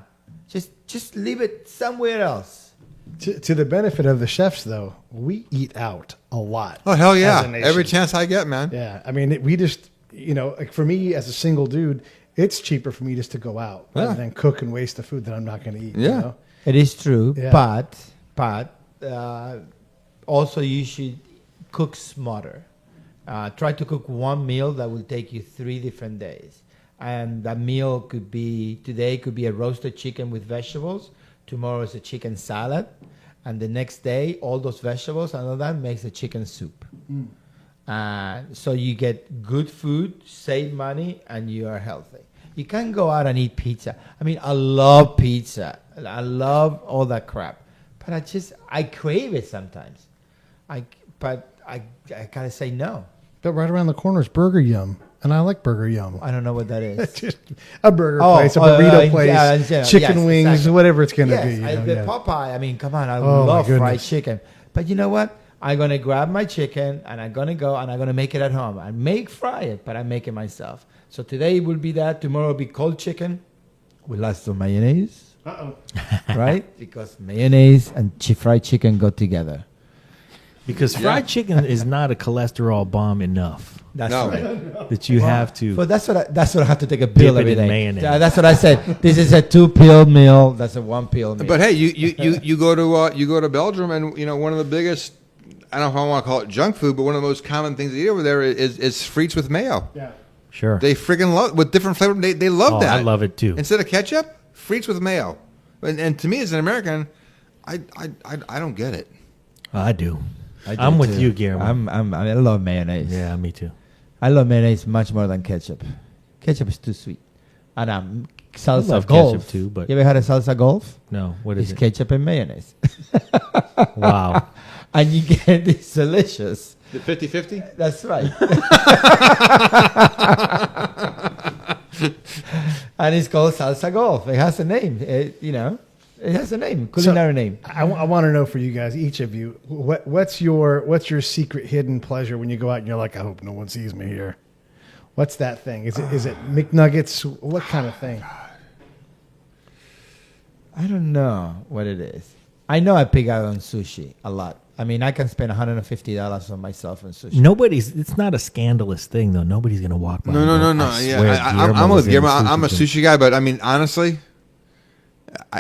Speaker 1: Just leave it somewhere else.
Speaker 5: To the benefit of the chefs, though, we eat out a lot.
Speaker 2: Oh, hell yeah.
Speaker 5: as a nation.
Speaker 2: Every chance I get, man.
Speaker 5: Yeah, I mean, we just, like for me as a single dude, it's cheaper for me just to go out rather
Speaker 2: Yeah.
Speaker 5: than cook and waste the food that I'm not going to eat.
Speaker 2: Yeah.
Speaker 5: You know?
Speaker 1: It is true,
Speaker 5: Yeah.
Speaker 1: but also you should cook smarter. Try to cook one meal that will take you 3 different days. And that meal today could be a roasted chicken with vegetables. Tomorrow is a chicken salad. And the next day, all those vegetables and all that makes a chicken soup. So you get good food, save money, and you are healthy. You can't go out and eat pizza. I mean, I love pizza. I love all that crap. But I crave it sometimes. But I gotta say no.
Speaker 5: But right around the corner is Burger Yum, and I like Burger Yum.
Speaker 1: I don't know what that is.
Speaker 5: Just a burger place, a burrito place,
Speaker 1: yeah,
Speaker 5: chicken
Speaker 1: yes,
Speaker 5: wings,
Speaker 1: exactly.
Speaker 5: whatever it's going to
Speaker 1: Yes,
Speaker 5: be.
Speaker 1: the Popeye. I mean, come on, I
Speaker 5: Oh, my
Speaker 1: love fried
Speaker 5: goodness.
Speaker 1: chicken. But you know what? I'm gonna grab my chicken and I'm gonna go and I'm gonna make it at home. I fry it, but I make it myself. So today will be that. Tomorrow will be cold chicken with lots of mayonnaise. Right? Because mayonnaise and fried chicken go together.
Speaker 4: Because fried chicken is not a cholesterol bomb enough
Speaker 1: That's
Speaker 2: No.
Speaker 1: right.
Speaker 4: that you have to.
Speaker 1: But that's what I have to take a pill
Speaker 4: Dip it
Speaker 1: every
Speaker 4: in
Speaker 1: day.
Speaker 4: mayonnaise.
Speaker 1: Yeah, that's what I said. This is a 2-pill meal. That's a 1-pill meal.
Speaker 2: But hey, you go to Belgium, and one of the biggest, I don't know if I want to call it junk food, but one of the most common things they eat over there is frites with mayo.
Speaker 5: Yeah.
Speaker 4: Sure.
Speaker 2: They freaking love with different flavor. They love that.
Speaker 4: I love it too.
Speaker 2: Instead of ketchup, frites with mayo. And to me, as an American, I don't get it.
Speaker 4: I do.
Speaker 1: I do
Speaker 4: I'm with
Speaker 1: too.
Speaker 4: you, Guillermo.
Speaker 1: I love mayonnaise.
Speaker 4: Yeah, me too.
Speaker 1: I love mayonnaise much more than ketchup. Ketchup is too sweet. And salsa
Speaker 4: love
Speaker 1: golf
Speaker 4: ketchup too, but-
Speaker 1: you ever had a salsa golf?
Speaker 4: No, what is
Speaker 1: It's
Speaker 4: it?
Speaker 1: ketchup and mayonnaise,
Speaker 4: Wow.
Speaker 1: and you get it's delicious.
Speaker 2: The 50-50?
Speaker 1: That's right. And it's called salsa golf. It has a name. It has a name, culinary name.
Speaker 5: I want to know for you guys, each of you, what's your secret hidden pleasure when you go out and you're like, I hope no one sees me here. What's that thing? Is it McNuggets? What kind of thing?
Speaker 1: I don't know what it is. I know I pig out on sushi a lot. I mean, I can spend $150 on myself on sushi.
Speaker 4: It's not a scandalous thing, though. Nobody's going to walk by.
Speaker 2: No.
Speaker 4: and go, I
Speaker 2: Yeah,
Speaker 4: swear
Speaker 2: I'm
Speaker 4: was
Speaker 2: with
Speaker 4: in
Speaker 2: Guillermo. I'm a
Speaker 4: thing."
Speaker 2: sushi guy, but I mean, honestly,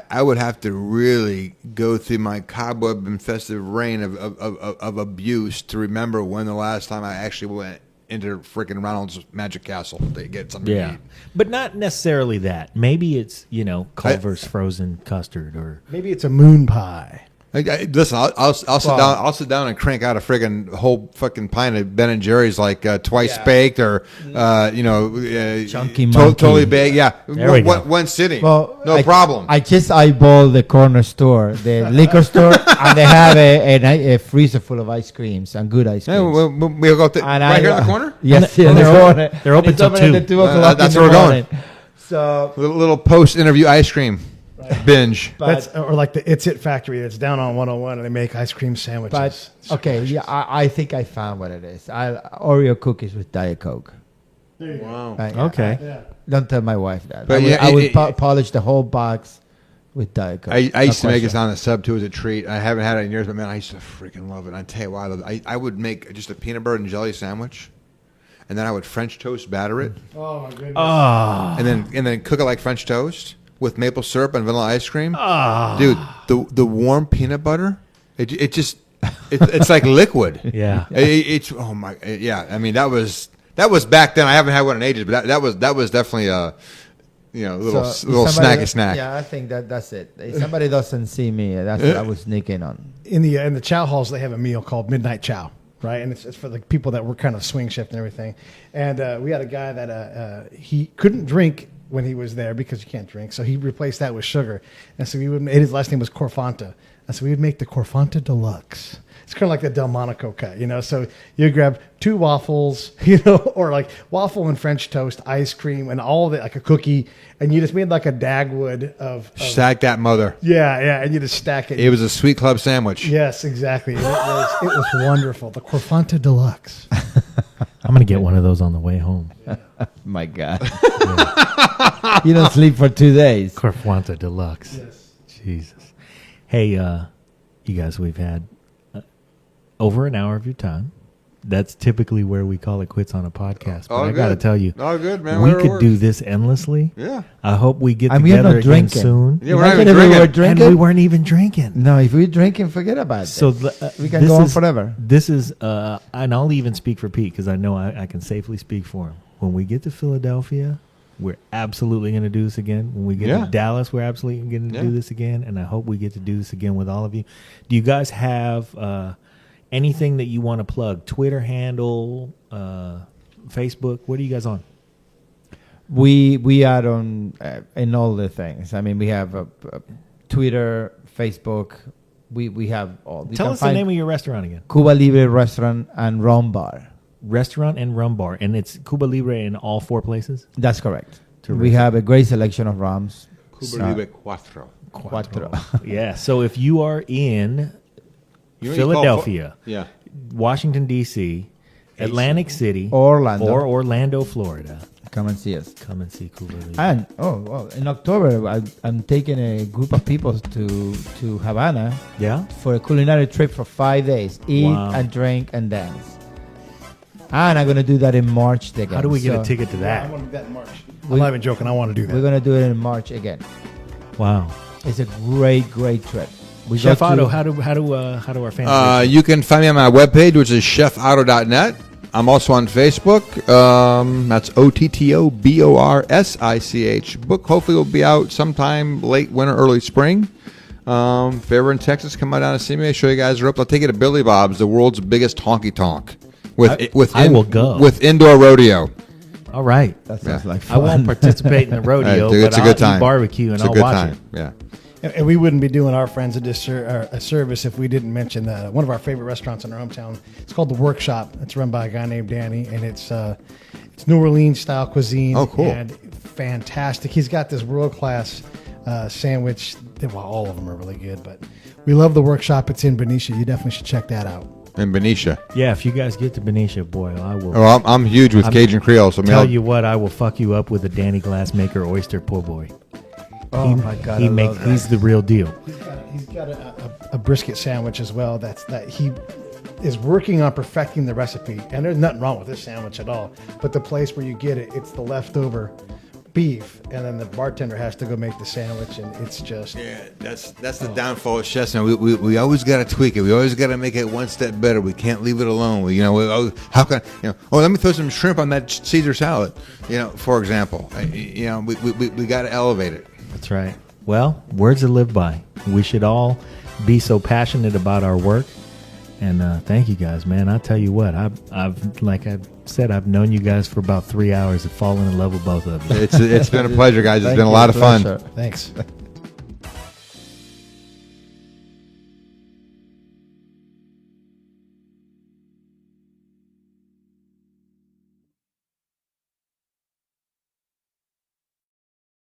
Speaker 2: I would have to really go through my cobweb-infested reign of abuse to remember when the last time I actually went into freaking Ronald's Magic Castle to get something to
Speaker 4: Yeah.
Speaker 2: eat.
Speaker 4: But not necessarily that. Maybe it's, Culver's frozen custard or.
Speaker 5: Maybe it's a moon pie.
Speaker 2: Listen, I'll sit down. I'll sit down and crank out a friggin' whole fucking pint of Ben and Jerry's, like twice baked or
Speaker 1: Chunky
Speaker 2: totally
Speaker 1: monkey.
Speaker 2: baked. Yeah,
Speaker 4: There we go.
Speaker 2: one sitting.
Speaker 1: Well,
Speaker 2: no problem.
Speaker 1: I just eyeballed the corner store, the liquor store, and they have a freezer full of ice creams and good ice
Speaker 2: Yeah,
Speaker 1: creams.
Speaker 2: we'll go
Speaker 1: And
Speaker 2: right here in the corner.
Speaker 1: Yes,
Speaker 4: And
Speaker 1: in the
Speaker 4: they're
Speaker 1: corner.
Speaker 4: they're open
Speaker 1: And it's
Speaker 4: till
Speaker 1: open
Speaker 4: 2.
Speaker 1: at 2 o'clock.
Speaker 2: That's
Speaker 1: in
Speaker 2: where
Speaker 1: the
Speaker 2: we're going.
Speaker 1: morning. So,
Speaker 2: Little post-interview ice cream binge.
Speaker 1: but
Speaker 5: Or like the It's It factory that's down on 101 and they make ice cream sandwiches.
Speaker 1: But okay, yeah, I think I found what it is. Oreo cookies with Diet Coke.
Speaker 2: Wow.
Speaker 4: Okay.
Speaker 5: Yeah.
Speaker 1: Don't tell my wife that.
Speaker 2: But
Speaker 1: I would
Speaker 2: yeah,
Speaker 1: polish the whole box with Diet Coke.
Speaker 2: I used to
Speaker 1: No
Speaker 2: make this
Speaker 1: question.
Speaker 2: on the sub too as a treat. I haven't had it in years, but man, I used to freaking love it. I tell you why I love it. I would make just a peanut butter and jelly sandwich, and then I would French toast batter it,
Speaker 5: Oh my goodness.
Speaker 2: and then cook it like French toast with maple syrup and vanilla ice cream. Dude, the warm peanut butter, it's like liquid.
Speaker 4: Yeah.
Speaker 2: It's oh my yeah. I mean that was back then. I haven't had one in ages, but that was definitely a little
Speaker 1: somebody
Speaker 2: snacky
Speaker 1: that-
Speaker 2: snack.
Speaker 1: Yeah, I think that's it. If somebody doesn't see me, that's what I was sneaking on.
Speaker 5: In the chow halls, they have a meal called Midnight Chow, right? And it's for the people that work kind of swing shift and everything. And we had a guy that he couldn't drink when he was there because you can't drink, so he replaced that with sugar. And so his last name was Corfanta, and so we would make the Corfanta Deluxe. It's kind of like the Delmonico cut, So you grab 2 waffles, or like waffle and French toast, ice cream, and all of it, like a cookie, and you just made like a Dagwood of
Speaker 2: Stack that mother.
Speaker 5: yeah, and you just stack it.
Speaker 2: It was a sweet club sandwich.
Speaker 5: Yes, exactly. It was wonderful. The Corfanta Deluxe.
Speaker 4: I'm going to get one of those on the way home.
Speaker 1: My God. You don't sleep for 2 days.
Speaker 4: Corfanta Deluxe.
Speaker 5: Yes.
Speaker 4: Jesus. Hey, you guys, we've had over an hour of your time. That's typically where we call it quits on a podcast. But
Speaker 2: All
Speaker 4: I got to
Speaker 2: good.
Speaker 4: tell you,
Speaker 2: All good, man.
Speaker 4: we
Speaker 2: Whatever
Speaker 4: could do
Speaker 2: works.
Speaker 4: this endlessly.
Speaker 2: Yeah.
Speaker 4: I hope we get
Speaker 1: And we are
Speaker 4: together
Speaker 1: not
Speaker 4: again
Speaker 1: drinking.
Speaker 4: soon.
Speaker 2: Yeah, we're not
Speaker 1: Imagine
Speaker 2: even
Speaker 1: if we were
Speaker 2: drinking.
Speaker 4: And
Speaker 1: drinking.
Speaker 4: we weren't even drinking.
Speaker 1: No, if we're drinking, forget about it.
Speaker 4: So
Speaker 1: we can
Speaker 4: this
Speaker 1: go on
Speaker 4: is-
Speaker 1: forever.
Speaker 4: This is, and I'll even speak for Pete because I know I can safely speak for him. When we get to Philadelphia, we're absolutely going to do this again. When we get
Speaker 2: Yeah.
Speaker 4: to Dallas, we're absolutely going to
Speaker 2: Yeah.
Speaker 4: do this again. And I hope we get to do this again with all of you. Do you guys have anything that you want to plug? Twitter handle, Facebook? What are you guys on?
Speaker 1: We are on in all the things. I mean, we have Twitter, Facebook. We have all. You
Speaker 4: Tell
Speaker 1: can
Speaker 4: us the
Speaker 1: find
Speaker 4: name of your restaurant again.
Speaker 1: Cuba Libre Restaurant and Rum Bar.
Speaker 4: Restaurant and rum bar. And it's Cuba Libre in all 4 places?
Speaker 1: That's correct.
Speaker 4: Terrific.
Speaker 1: We have a great selection of rums.
Speaker 2: Cuba Libre Cuatro.
Speaker 1: Cuatro.
Speaker 4: Yeah. So if you are in
Speaker 2: You
Speaker 4: Philadelphia,
Speaker 2: Yeah.
Speaker 4: Washington, D.C., Atlantic City,
Speaker 1: Orlando.
Speaker 4: or Orlando, Florida,
Speaker 1: Come and see us.
Speaker 4: come and see Cuba Libre.
Speaker 1: And in October, I'm taking a group of people to Havana
Speaker 4: Yeah?
Speaker 1: for a culinary trip for 5 days. Eat
Speaker 4: Wow.
Speaker 1: and drink and dance. And I'm going to do that in March again.
Speaker 4: How do we get a
Speaker 1: So
Speaker 4: ticket to
Speaker 5: I
Speaker 4: that?
Speaker 5: want to do that in March. I'm not even joking. I want to do
Speaker 1: We're
Speaker 5: that.
Speaker 1: going to do it in March again.
Speaker 4: Wow.
Speaker 1: It's a great trip. We
Speaker 4: Chef
Speaker 1: go to-
Speaker 4: Otto, how do our fans reach you?
Speaker 2: You can find me on my webpage, which is chefauto.net. I'm also on Facebook. That's OTTOBORSICH. Book hopefully will be out sometime late winter, early spring. If you're ever in Texas, come on down and see me. Show you guys are up. I'll take you to Billy Bob's, the world's biggest honky tonk,
Speaker 4: I will go.
Speaker 2: with indoor rodeo.
Speaker 4: All right.
Speaker 1: That sounds like
Speaker 4: I
Speaker 1: fun.
Speaker 4: won't participate in the rodeo,
Speaker 2: It's
Speaker 4: but
Speaker 2: a
Speaker 4: I'll
Speaker 2: good
Speaker 4: eat
Speaker 2: time.
Speaker 4: barbecue and
Speaker 2: It's a
Speaker 4: I'll
Speaker 2: good
Speaker 4: watch
Speaker 2: time.
Speaker 4: it.
Speaker 2: Yeah.
Speaker 5: And we wouldn't be doing our friends a service if we didn't mention one of our favorite restaurants in our hometown. It's called The Workshop. It's run by a guy named Danny, and it's New Orleans style cuisine.
Speaker 2: Oh, cool.
Speaker 5: And fantastic. He's got this world class sandwich. Well, all of them are really good, but we love The Workshop. It's in Benicia. You definitely should check that out.
Speaker 2: In Benicia.
Speaker 4: Yeah, if you guys get to Benicia, boy, I will
Speaker 2: Oh, I'm huge with Cajun Creole. So
Speaker 4: tell you what, I will fuck you up with a Danny Glassmaker oyster po' boy.
Speaker 1: Oh my God! I love that.
Speaker 4: He's the real deal.
Speaker 5: He's got a brisket sandwich as well. That he is working on perfecting the recipe, and there's nothing wrong with this sandwich at all. But the place where you get it, it's the leftover beef, and then the bartender has to go make the sandwich, and it's just
Speaker 2: Yeah, that's the downfall of chefs. Now we always got to tweak it. We always got to make it one step better. We can't leave it alone. How can let me throw some shrimp on that Caesar salad. For example, we got to elevate it.
Speaker 4: That's right. Well, words to live by. We should all be so passionate about our work. And thank you guys, man. I'll tell you what, I've like I said, I've known you guys for about 3 hours. I've fallen in love with both of you.
Speaker 2: It's been a pleasure, guys. It's
Speaker 1: Thank
Speaker 2: been a
Speaker 1: you.
Speaker 2: lot of fun.
Speaker 1: Pleasure.
Speaker 5: thanks.